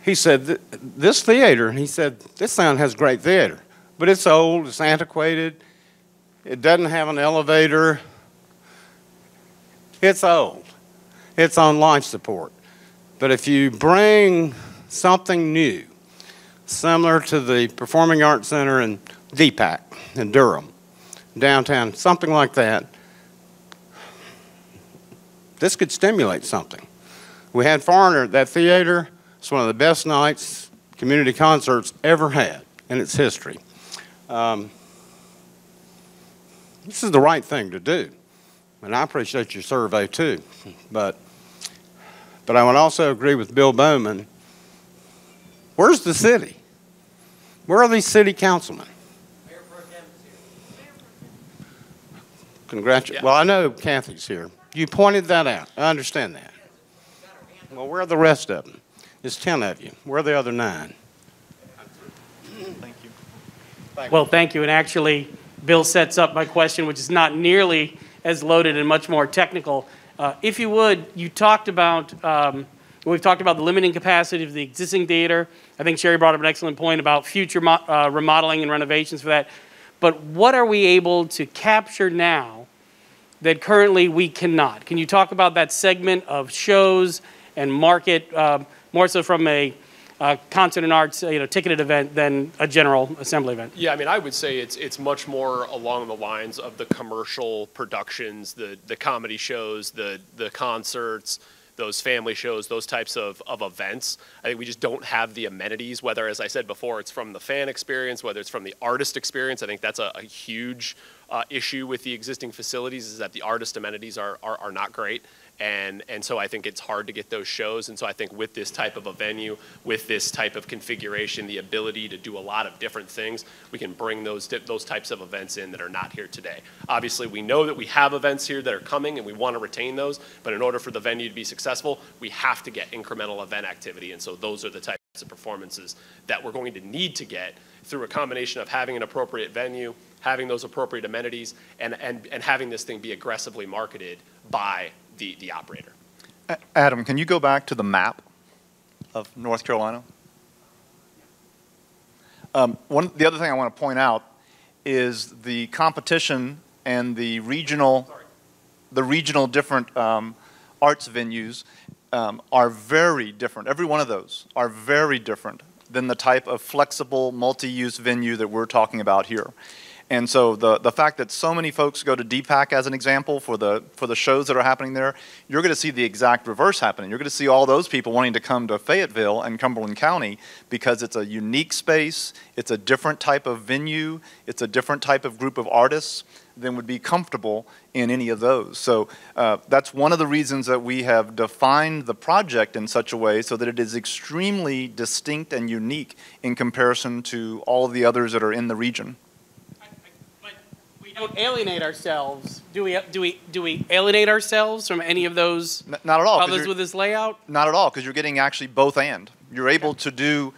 He said, this theater, and he said, this town has great theater, but it's old, it's antiquated, it doesn't have an elevator. It's old. It's on life support. But if you bring something new, similar to the Performing Arts Center in DPAC in Durham, downtown, something like that, this could stimulate something. We had Foreigner at that theater. It's one of the best nights community concerts ever had in its history. This is the right thing to do, and I appreciate your survey too. But I would also agree with Bill Bowman. Where's the city? Where are these city councilmen? Congratulations. Well, I know Kathy's here. You pointed that out. I understand that. Well, where are the rest of them? There's 10 of you. Where are the other 9? Thank you. Well, thank you. And actually, Bill sets up my question, which is not nearly as loaded and much more technical. If you would, you talked about, we've talked about the limiting capacity of the existing theater. I think Sherry brought up an excellent point about future remodeling and renovations for that. But what are we able to capture now that currently we cannot? Can you talk about that segment of shows and market, more so from a concert and arts, ticketed event than a general assembly event? Yeah, I mean, I would say it's much more along the lines of the commercial productions, the comedy shows, the concerts, those family shows, those types of events. I think we just don't have the amenities, whether, as I said before, it's from the fan experience, whether it's from the artist experience. I think that's a huge issue with the existing facilities, is that the artist amenities are not great. And so I think it's hard to get those shows. And so I think with this type of a venue, with this type of configuration, the ability to do a lot of different things, we can bring those types of events in that are not here today. Obviously, we know that we have events here that are coming and we want to retain those, but in order for the venue to be successful, we have to get incremental event activity. And so those are the types of performances that we're going to need to get through a combination of having an appropriate venue, having those appropriate amenities, and having this thing be aggressively marketed by the operator. Adam, can you go back to the map of North Carolina? The other thing I want to point out is the competition and the regional different arts venues are very different. Every one of those are very different than the type of flexible multi-use venue that we're talking about here. And so the fact that so many folks go to DPAC as an example for the shows that are happening there, you're going to see the exact reverse happening. You're going to see all those people wanting to come to Fayetteville and Cumberland County because it's a unique space, it's a different type of venue, it's a different type of group of artists than would be comfortable in any of those. So that's one of the reasons that we have defined the project in such a way so that it is extremely distinct and unique in comparison to all of the others that are in the region. Don't alienate ourselves. Do we alienate ourselves from any of those not at all, others with this layout? Not at all, because you're getting actually both and. You're able to do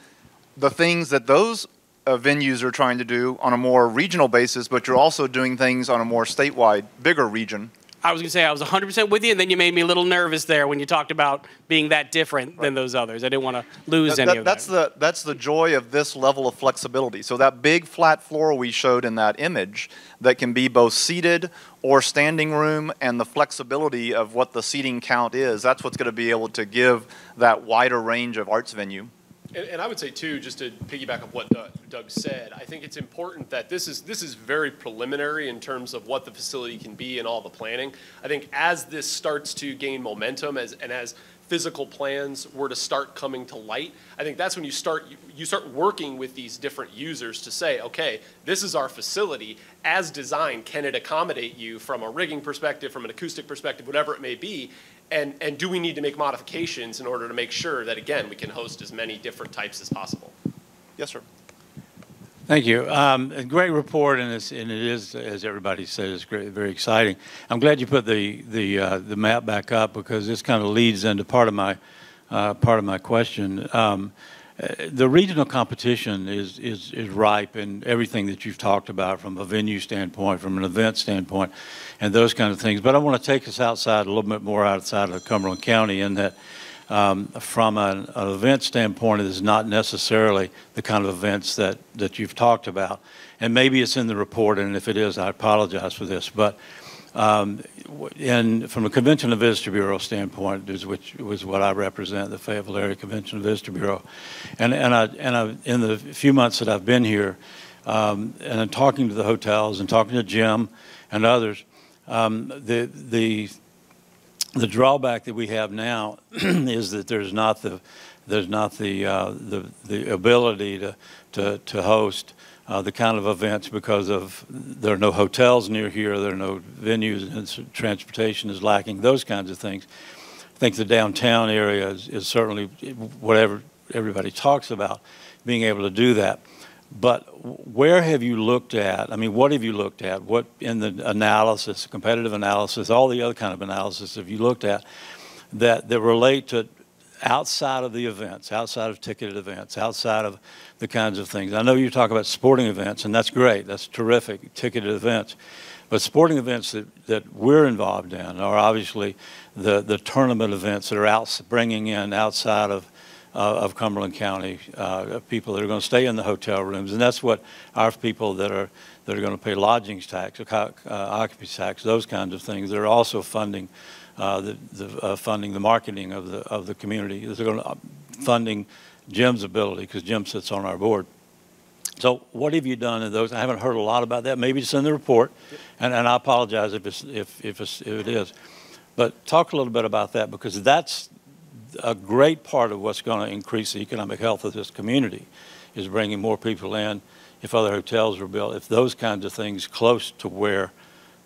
the things that those venues are trying to do on a more regional basis, but you're also doing things on a more statewide, bigger region. I was going to say I was 100% with you, and then you made me a little nervous there when you talked about being that different than those others. I didn't want to lose any of that. That's the joy of this level of flexibility. So that big flat floor we showed in that image that can be both seated or standing room, and the flexibility of what the seating count is, that's what's going to be able to give that wider range of arts venue. And I would say too, just to piggyback on what Doug said, I think it's important that this is very preliminary in terms of what the facility can be and all the planning. I think as this starts to gain momentum, and as physical plans were to start coming to light, I think that's when you start working with these different users to say, okay, this is our facility as designed. Can it accommodate you from a rigging perspective, from an acoustic perspective, whatever it may be? And do we need to make modifications in order to make sure that, again, we can host as many different types as possible? Yes, sir. Thank you. A great report, and it is, as everybody said, it's great, very exciting. I'm glad you put the map back up, because this kind of leads into part of my question. The regional competition is ripe in everything that you've talked about, from a venue standpoint, from an event standpoint, and those kind of things. But I want to take us outside, a little bit more outside of Cumberland County, in that from an event standpoint, it is not necessarily the kind of events that you've talked about. And maybe it's in the report, and if it is, I apologize for this. But from a Convention and Visitor Bureau standpoint, which was what I represent, the Fayetteville Area Convention and Visitor Bureau, and in the few months that I've been here, and I'm talking to the hotels and talking to Jim and others, the drawback that we have now is that there's not the ability to host the kind of events, because of there are no hotels near here, there are no venues, and transportation is lacking, those kinds of things. I think the downtown area is certainly whatever everybody talks about, being able to do that. But where have you looked at, I mean, what have you looked at? What in the analysis, competitive analysis, all the other kind of analysis have you looked at that relate to outside of the events, outside of ticketed events, outside of the kinds of things? I know you talk about sporting events, and that's great, that's terrific, ticketed events. But sporting events that we're involved in are obviously the tournament events that are bringing in outside of Cumberland County, people that are going to stay in the hotel rooms, and that's what our people that are going to pay lodgings tax, occupancy tax, those kinds of things. They're also funding funding the marketing of the community. They're going to funding Jim's ability, because Jim sits on our board. So what have you done in those? I haven't heard a lot about that. Maybe it's in the report, and I apologize if it is. But talk a little bit about that, because that's a great part of what's going to increase the economic health of this community, is bringing more people in. If other hotels are built, if those kinds of things close to where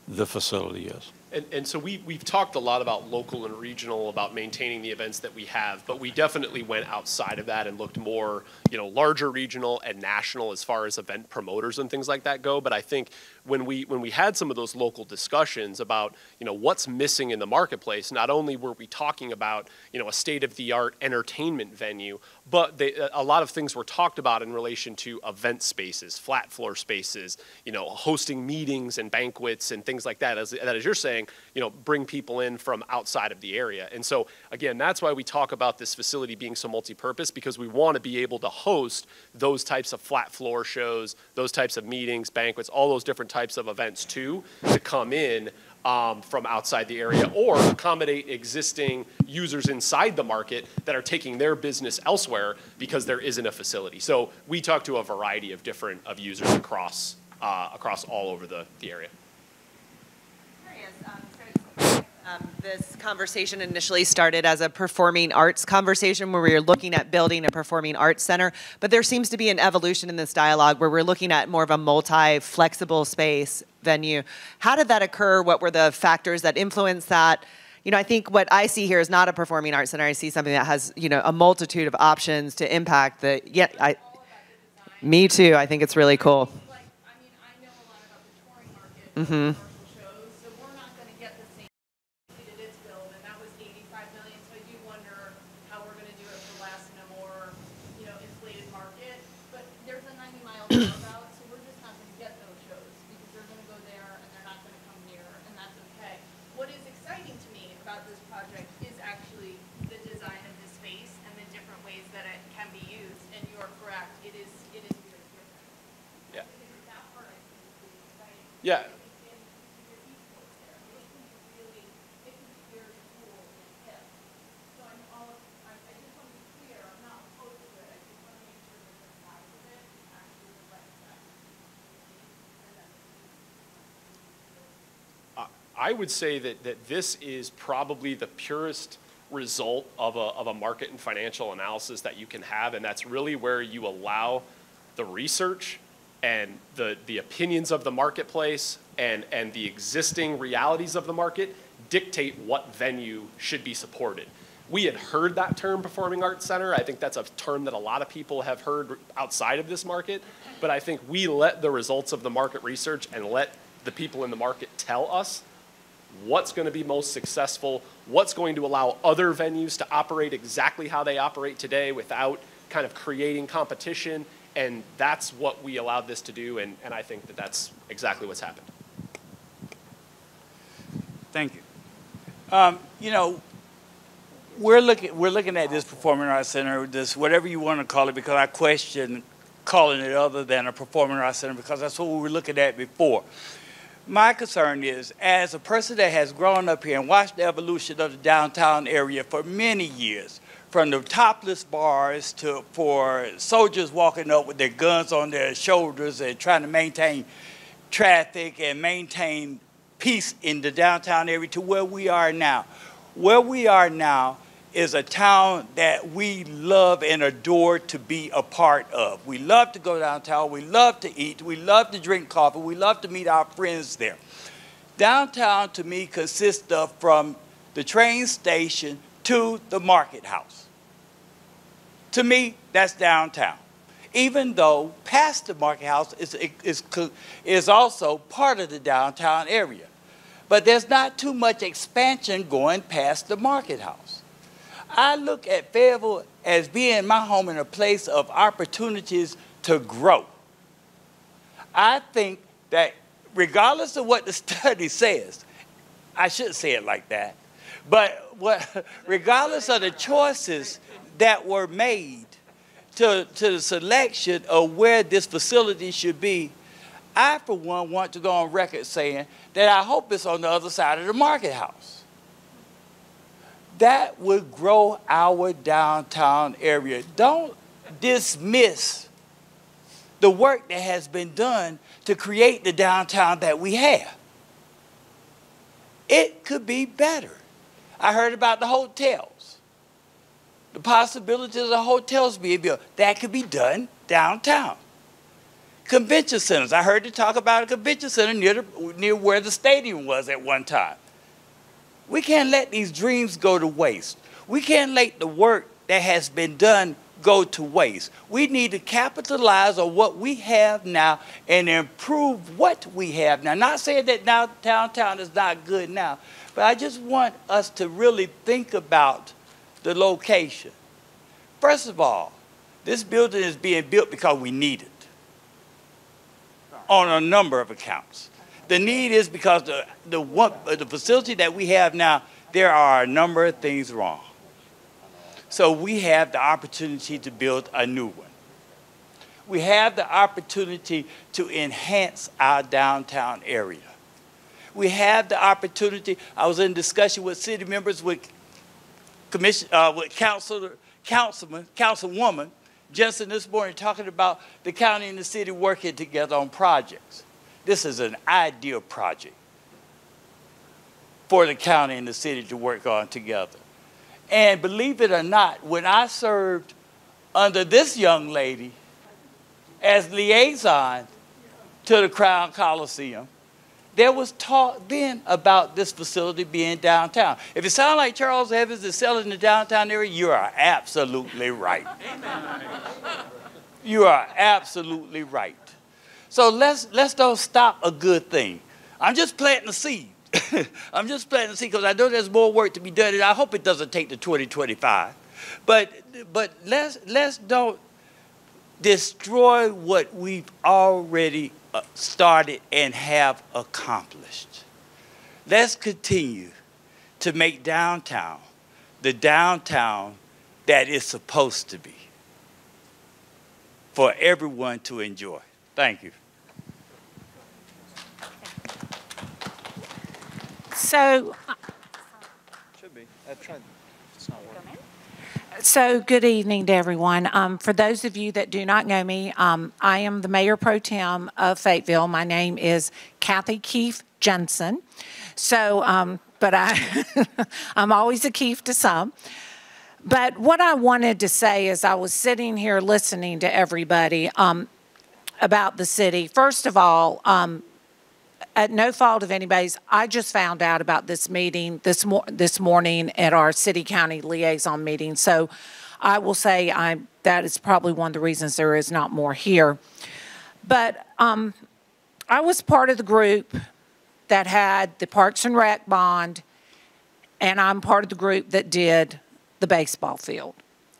the facility is. And so we've talked a lot about local and regional, about maintaining the events that we have, but we definitely went outside of that and looked more, larger regional and national as far as event promoters and things like that go. But I think when we had some of those local discussions about, what's missing in the marketplace, not only were we talking about, a state-of-the-art entertainment venue, but a lot of things were talked about in relation to event spaces, flat floor spaces, hosting meetings and banquets and things like that. As you're saying, bring people in from outside of the area. And so, again, that's why we talk about this facility being so multi-purpose, because we want to be able to host those types of flat floor shows, those types of meetings, banquets, all those different types of events too, to come in from outside the area, or accommodate existing users inside the market that are taking their business elsewhere because there isn't a facility. So we talk to a variety of different users across all over the area. This conversation initially started as a performing arts conversation where we were looking at building a performing arts center, but there seems to be an evolution in this dialogue where we're looking at more of a multi-flexible space venue. How did that occur? What were the factors that influenced that? You know, I think what I see here is not a performing arts center. I see something that has, you know, a multitude of options to impact the, me too. I think it's really cool. Mm-hmm. Yeah. I would say that this is probably the purest result of a market and financial analysis that you can have, and that's really where you allow the research and the opinions of the marketplace and the existing realities of the market dictate what venue should be supported. We had heard that term, performing arts center. I think that's a term that a lot of people have heard outside of this market, but I think we let the results of the market research and let the people in the market tell us what's going to be most successful, what's going to allow other venues to operate exactly how they operate today without kind of creating competition. And that's what we allowed this to do, and I think that that's exactly what's happened. Thank you. You know, we're looking at this performing arts center, this whatever you want to call it, because I question calling it other than a performing arts center because that's what we were looking at before. My concern is, as a person that has grown up here and watched the evolution of the downtown area for many years, from the topless bars for soldiers walking up with their guns on their shoulders and trying to maintain traffic and maintain peace in the downtown area to where we are now. Where we are now is a town that we love and adore to be a part of. We love to go downtown, we love to eat, we love to drink coffee, we love to meet our friends there. Downtown to me consists of from the train station to the market house. To me, that's downtown. Even though past the market house is also part of the downtown area. But there's not too much expansion going past the market house. I look at Fayetteville as being my home and a place of opportunities to grow. I think that regardless of what the study says, I shouldn't say it like that, but regardless of the choices that were made to the selection of where this facility should be, I, for one, want to go on record saying that I hope it's on the other side of the market house. That would grow our downtown area. Don't dismiss the work that has been done to create the downtown that we have. It could be better. I heard about the hotels. The possibilities of hotels being built. That could be done downtown. Convention centers. I heard you talk about a convention center near where the stadium was at one time. We can't let these dreams go to waste. We can't let the work that has been done go to waste. We need to capitalize on what we have now and improve what we have now. Not saying that now downtown is not good now, but I just want us to really think about the location. First of all, this building is being built because we need it on a number of accounts. The need is because the facility that we have now, there are a number of things wrong. So we have the opportunity to build a new one. We have the opportunity to enhance our downtown area. We have the opportunity. I was in discussion with city members, with councilwoman Jensen this morning, talking about the county and the city working together on projects. This is an ideal project for the county and the city to work on together. And believe it or not, when I served under this young lady as liaison to the Crown Coliseum, there was talk then about this facility being downtown. If it sounds like Charles Evans is selling the downtown area, you are absolutely right. You are absolutely right. So let's don't stop a good thing. I'm just planting a seed. I'm just planting a seed because I know there's more work to be done, and I hope it doesn't take to 2025. But let's don't destroy what we've already started and have accomplished. Let's continue to make downtown the downtown that it's supposed to be for everyone to enjoy. Thank you. So, Should be. Trent, it's not working. So good evening to everyone. For those of you that do not know me, I am the Mayor Pro Tem of Fayetteville. My name is Kathy Keefe Jensen. So, but I'm always a Keefe to some. But what I wanted to say is I was sitting here listening to everybody about the city. First of all, at no fault of anybody's, I just found out about this meeting this morning at our city-county liaison meeting. So I will say that is probably one of the reasons there is not more here. But I was part of the group that had the Parks and Rec bond, and I'm part of the group that did the baseball field.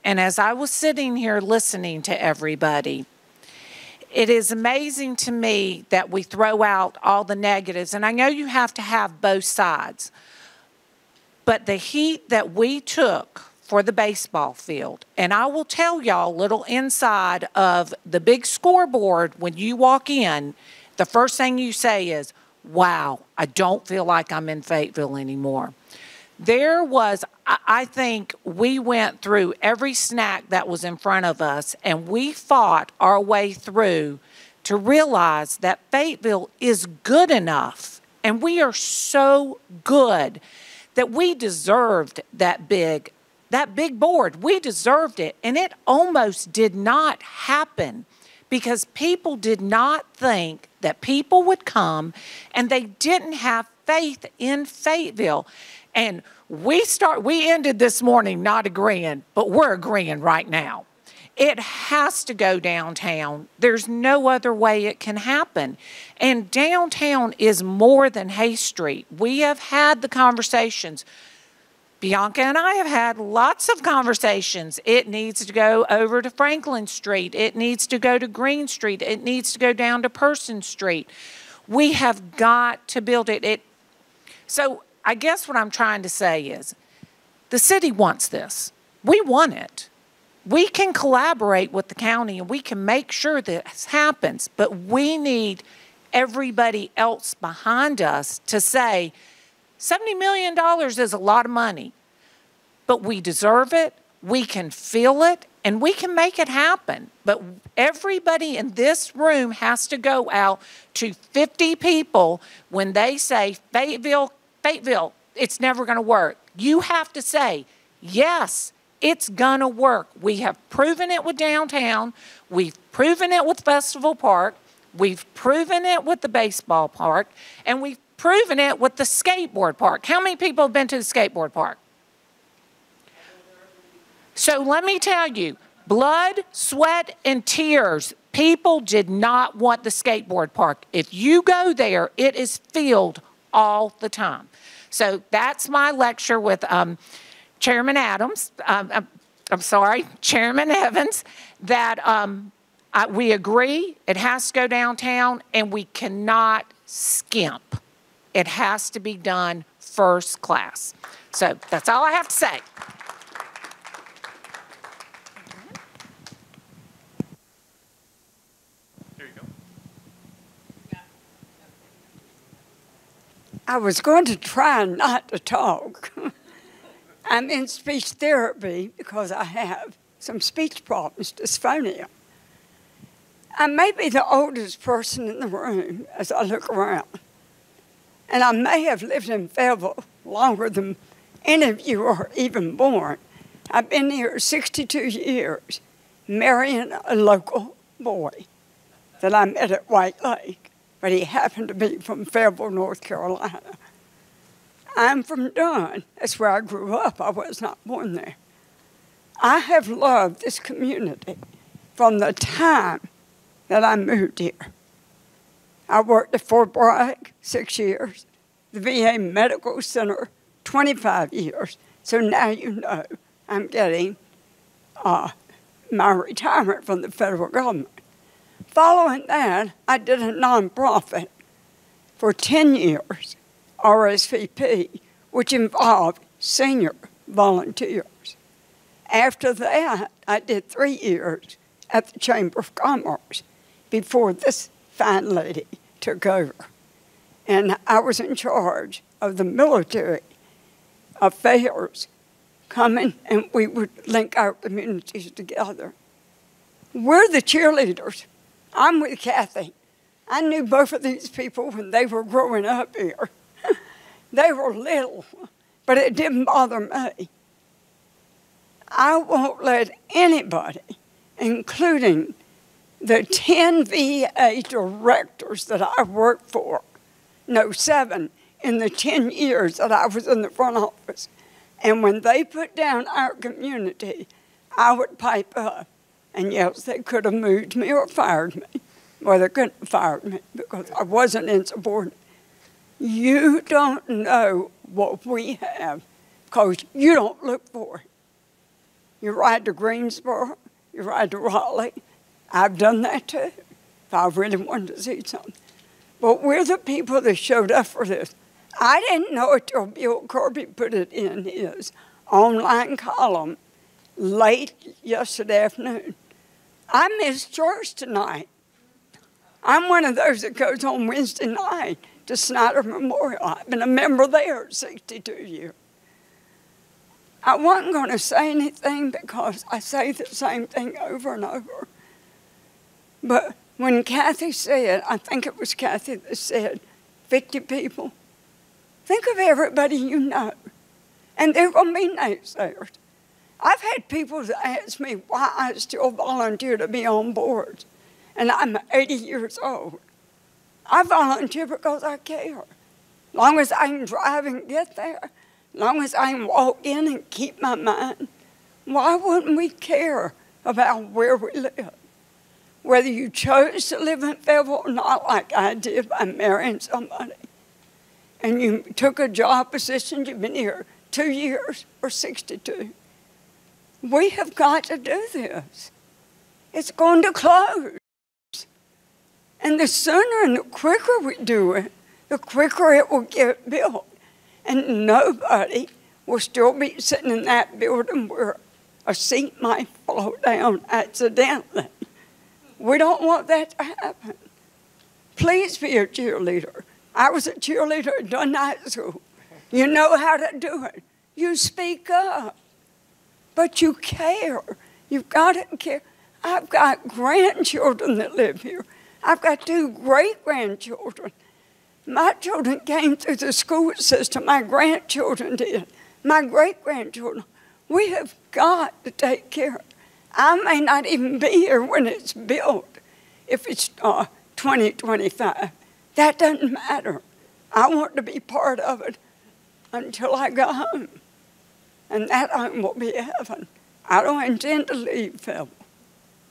And as I was sitting here listening to everybody, it is amazing to me that we throw out all the negatives, and I know you have to have both sides, but the heat that we took for the baseball field, and I will tell y'all a little inside of the big scoreboard when you walk in, the first thing you say is, wow, I don't feel like I'm in Fayetteville anymore. There was, I think we went through every snack that was in front of us, and we fought our way through to realize that Fayetteville is good enough, and we are so good that we deserved that big board. We deserved it, and it almost did not happen because people did not think that people would come, and they didn't have faith in Fayetteville. And we ended this morning not agreeing, but we're agreeing right now. It has to go downtown. There's no other way it can happen. And downtown is more than Hay Street. We have had the conversations. Bianca and I have had lots of conversations. It needs to go over to Franklin Street. It needs to go to Green Street. It needs to go down to Person Street. We have got to build it. So I guess what I'm trying to say is the city wants this. We want it. We can collaborate with the county and we can make sure that this happens, but we need everybody else behind us to say $70 million is a lot of money, but we deserve it, we can feel it, and we can make it happen. But everybody in this room has to go out to 50 people when they say Fayetteville, it's never going to work. You have to say, yes, it's going to work. We have proven it with downtown. We've proven it with Festival Park. We've proven it with the baseball park. And we've proven it with the skateboard park. How many people have been to the skateboard park? So let me tell you, blood, sweat, and tears. People did not want the skateboard park. If you go there, it is filled all the time. So that's my lecture with Chairman Adams. Chairman Evans, that we agree it has to go downtown and we cannot skimp. It has to be done first class. So that's all I have to say. I was going to try not to talk. I'm in speech therapy because I have some speech problems, dysphonia. I may be the oldest person in the room as I look around. And I may have lived in Fayetteville longer than any of you are even born. I've been here 62 years, marrying a local boy that I met at White Lake, but he happened to be from Fayetteville, North Carolina. I'm from Dunn. That's where I grew up. I was not born there. I have loved this community from the time that I moved here. I worked at Fort Bragg 6 years, the VA Medical Center 25 years. So now you know I'm getting my retirement from the federal government. Following that, I did a nonprofit for 10 years, RSVP, which involved senior volunteers. After that, I did 3 years at the Chamber of Commerce before this fine lady took over. And I was in charge of the military affairs coming, and we would link our communities together. We're the cheerleaders. I'm with Kathy. I knew both of these people when they were growing up here. They were little, but it didn't bother me. I won't let anybody, including the 10 VA directors that I worked for, no, 7 in the 10 years that I was in the front office. And when they put down our community, I would pipe up. And yes, they could have moved me or fired me. Well, they couldn't have fired me because I wasn't insubordinate. You don't know what we have because you don't look for it. You ride to Greensboro, you ride to Raleigh. I've done that too, if I really wanted to see something. But we're the people that showed up for this. I didn't know it till Bill Kirby put it in his online column late yesterday afternoon. I missed church tonight. I'm one of those that goes on Wednesday night to Snyder Memorial. I've been a member there 62 years. I wasn't going to say anything because I say the same thing over and over. But when Kathy said, I think it was Kathy that said, 50 people, think of everybody you know. And they're going to be naysayers. I've had people that ask me why I still volunteer to be on boards. And I'm 80 years old. I volunteer because I care. As long as I can drive and get there, as long as I can walk in and keep my mind, why wouldn't we care about where we live? Whether you chose to live in Fayetteville or not, like I did by marrying somebody, and you took a job position, you've been here 2 years or 62. We have got to do this. It's going to close. And the sooner and the quicker we do it, the quicker it will get built. And nobody will still be sitting in that building where a seat might fall down accidentally. We don't want that to happen. Please be a cheerleader. I was a cheerleader at Dunn High School. You know how to do it. You speak up. But you care. You've got to care. I've got grandchildren that live here. I've got 2 great-grandchildren. My children came through the school system. My grandchildren did. My great-grandchildren. We have got to take care. I may not even be here when it's built, if it's 2025. That doesn't matter. I want to be part of it until I go home. And that home will be heaven. I don't intend to leave Fayetteville.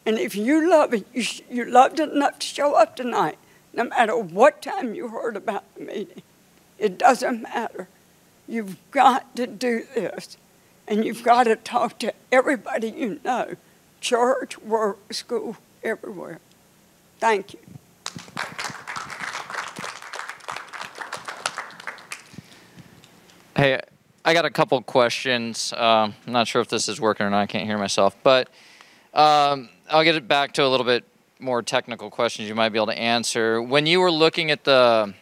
And if you love it, you loved it enough to show up tonight, no matter what time you heard about the meeting. It doesn't matter. You've got to do this. And you've got to talk to everybody you know, church, work, school, everywhere. Thank you. Hey, I got a couple questions. I'm not sure if this is working or not. I can't hear myself. But I'll get it back to a little bit more technical questions you might be able to answer. When you were looking at the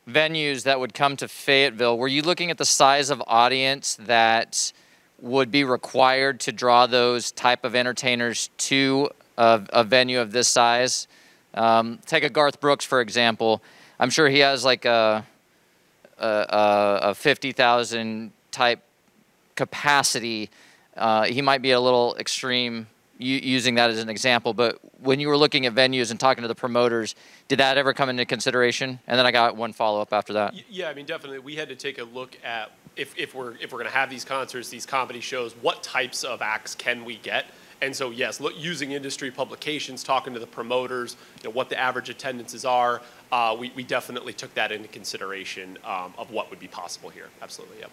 venues that would come to Fayetteville, were you looking at the size of audience that would be required to draw those type of entertainers to a venue of this size? Take a Garth Brooks, for example. I'm sure he has like a 50,000 type capacity. He might be a little extreme using that as an example, but when you were looking at venues and talking to the promoters, did that ever come into consideration? And then I got one follow-up after that. Yeah, I mean, definitely. We had to take a look at if we're going to have these concerts, these comedy shows, what types of acts can we get? And so, yes, using industry publications, talking to the promoters, what the average attendances are, we definitely took that into consideration of what would be possible here. Absolutely, yeah.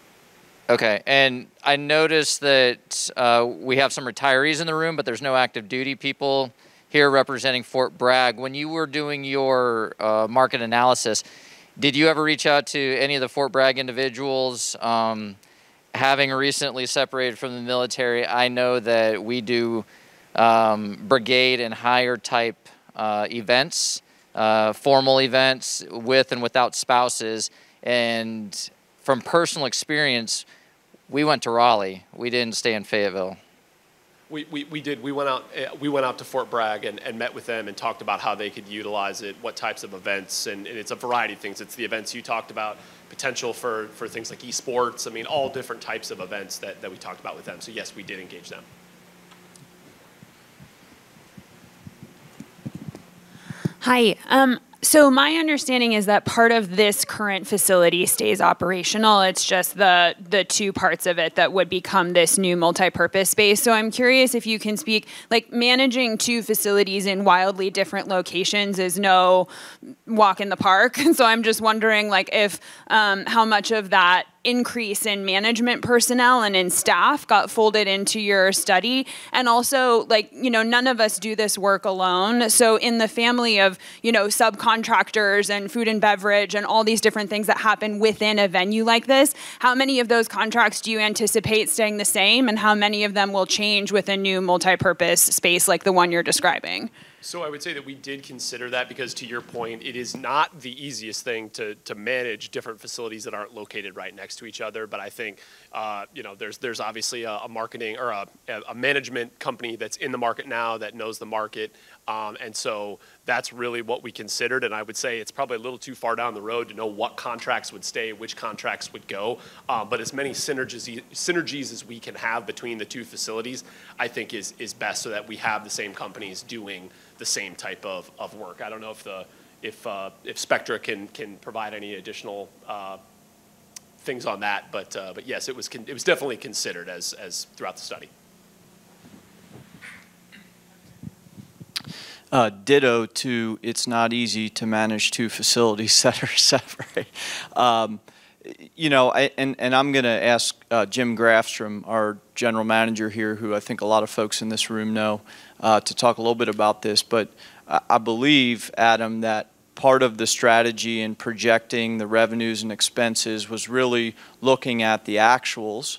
Okay, and I noticed that we have some retirees in the room, but there's no active duty people here representing Fort Bragg. When you were doing your market analysis, did you ever reach out to any of the Fort Bragg individuals? Having recently separated from the military, I know that we do brigade and higher type events, formal events with and without spouses, and from personal experience, we went to Raleigh. We didn't stay in Fayetteville. We did. We went out to Fort Bragg and met with them and talked about how they could utilize it, what types of events, and it's a variety of things. It's the events you talked about, potential for things like esports. I mean, all different types of events that we talked about with them. So yes, we did engage them. Hi. So my understanding is that part of this current facility stays operational. It's just the two parts of it that would become this new multi-purpose space. So I'm curious if you can speak, like managing two facilities in wildly different locations is no walk in the park. And so I'm just wondering like if how much of that increase in management personnel and in staff got folded into your study. And also, like, none of us do this work alone. So in the family of, subcontractors and food and beverage and all these different things that happen within a venue like this, how many of those contracts do you anticipate staying the same, and how many of them will change with a new multi-purpose space like the one you're describing? So I would say that we did consider that because, to your point, it is not the easiest thing to manage different facilities that aren't located right next to each other. But I think, there's obviously a marketing or a management company that's in the market now that knows the market. And so that's really what we considered. And I would say it's probably a little too far down the road to know what contracts would stay, which contracts would go. But as many synergies as we can have between the two facilities, I think is best, so that we have the same companies doing the same type of work. I don't know if Spectre can provide any additional things on that, but yes, it was definitely considered as throughout the study. Ditto to, it's not easy to manage two facilities that are separate. And I'm going to ask Jim Grafstrom, our general manager here, who I think a lot of folks in this room know, to talk a little bit about this. But I believe, Adam, that part of the strategy in projecting the revenues and expenses was really looking at the actuals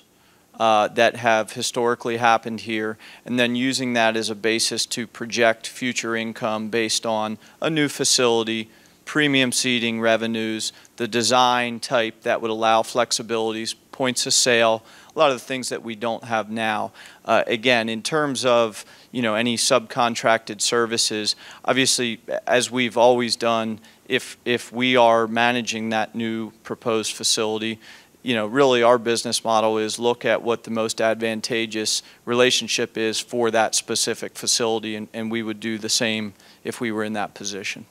that have historically happened here, and then using that as a basis to project future income based on a new facility, premium seating revenues, the design type that would allow flexibilities, points of sale, a lot of the things that we don't have now. Again, in terms of any subcontracted services, obviously, as we've always done, if we are managing that new proposed facility, really our business model is look at what the most advantageous relationship is for that specific facility, and we would do the same if we were in that position.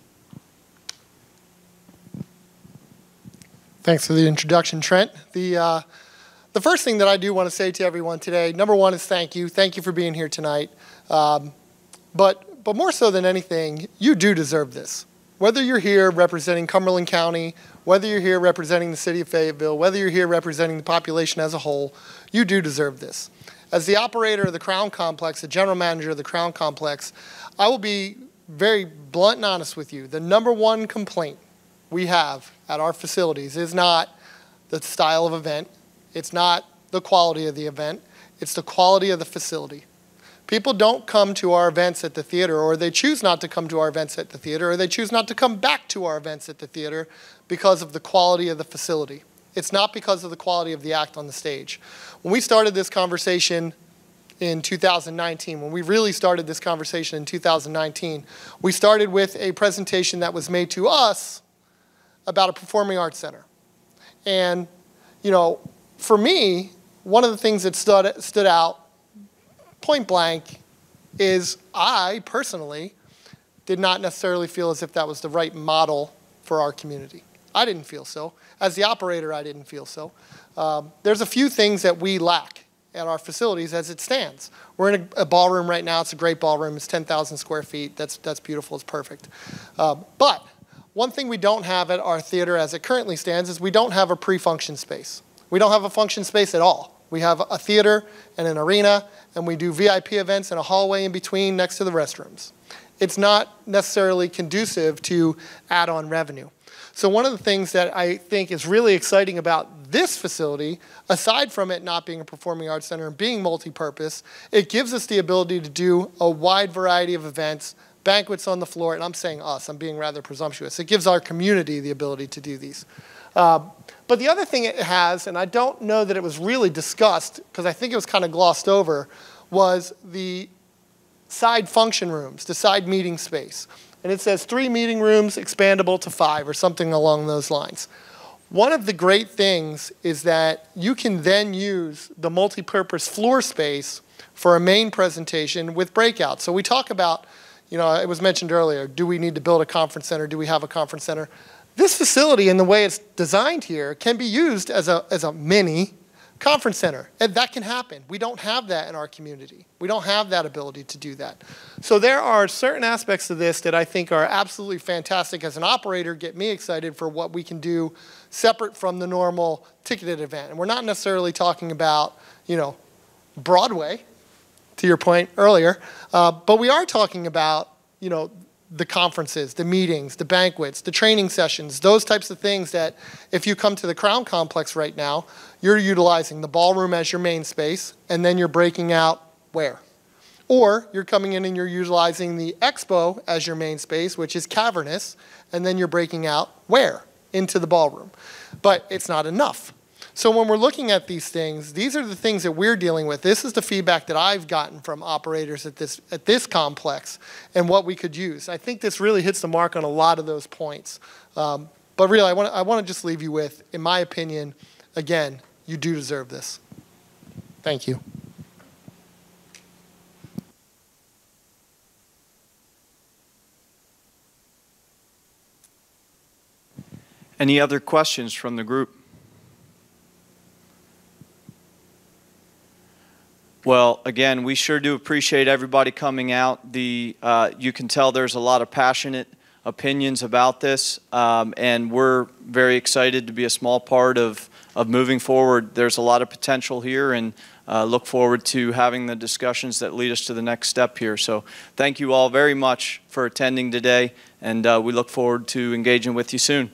Thanks for the introduction, Trent. The first thing that I do want to say to everyone today, number one, is thank you. Thank you for being here tonight. But more so than anything, you do deserve this. Whether you're here representing Cumberland County, whether you're here representing the city of Fayetteville, whether you're here representing the population as a whole, you do deserve this. As the operator of the Crown Complex, the general manager of the Crown Complex, I will be very blunt and honest with you. The number one complaint we have at our facilities is not the style of event. It's not the quality of the event. It's the quality of the facility. People don't come to our events at the theater, or they choose not to come to our events at the theater, or they choose not to come back to our events at the theater because of the quality of the facility. It's not because of the quality of the act on the stage. When we started this conversation in 2019, when we really started this conversation in 2019, we started with a presentation that was made to us about a performing arts center. And, you know, for me, one of the things that stood out point blank is I personally did not necessarily feel as if that was the right model for our community. I didn't feel so. As the operator, I didn't feel so. There's a few things that we lack at our facilities as it stands. We're in a ballroom right now. It's a great ballroom. It's 10,000 square feet. That's beautiful. It's perfect. But one thing we don't have at our theater as it currently stands is we don't have a pre-function space. We don't have a function space at all. We have a theater and an arena, and we do VIP events in a hallway in between next to the restrooms. It's not necessarily conducive to add-on revenue. So one of the things that I think is really exciting about this facility, aside from it not being a performing arts center and being multi-purpose, it gives us the ability to do a wide variety of events, banquets on the floor, and I'm saying us, I'm being rather presumptuous. It gives our community the ability to do these. But the other thing it has, and I don't know that it was really discussed, because I think it was kind of glossed over, was the side function rooms, the side meeting space. And it says 3 meeting rooms expandable to 5 or something along those lines. One of the great things is that you can then use the multi-purpose floor space for a main presentation with breakouts. So we talk about, you know, it was mentioned earlier, do we need to build a conference center? Do we have a conference center? This facility and the way it's designed here can be used as a mini conference center. And that can happen. We don't have that in our community. We don't have that ability to do that. So there are certain aspects of this that I think are absolutely fantastic as an operator, get me excited for what we can do separate from the normal ticketed event. And we're not necessarily talking about, you know, Broadway, to your point earlier, but we are talking about, you know, the conferences, the meetings, the banquets, the training sessions, those types of things that if you come to the Crown Complex right now, you're utilizing the ballroom as your main space, and then you're breaking out where? Or you're coming in and you're utilizing the expo as your main space, which is cavernous, and then you're breaking out where? Into the ballroom. But it's not enough. So when we're looking at these things, these are the things that we're dealing with. This is the feedback that I've gotten from operators at this complex and what we could use. I think this really hits the mark on a lot of those points. But really, I want to just leave you with, in my opinion, again, you do deserve this. Thank you. Any other questions from the group? Well, again, we sure do appreciate everybody coming out. You can tell there's a lot of passionate opinions about this, and we're very excited to be a small part of moving forward. There's a lot of potential here, and look forward to having the discussions that lead us to the next step here. So thank you all very much for attending today, and we look forward to engaging with you soon.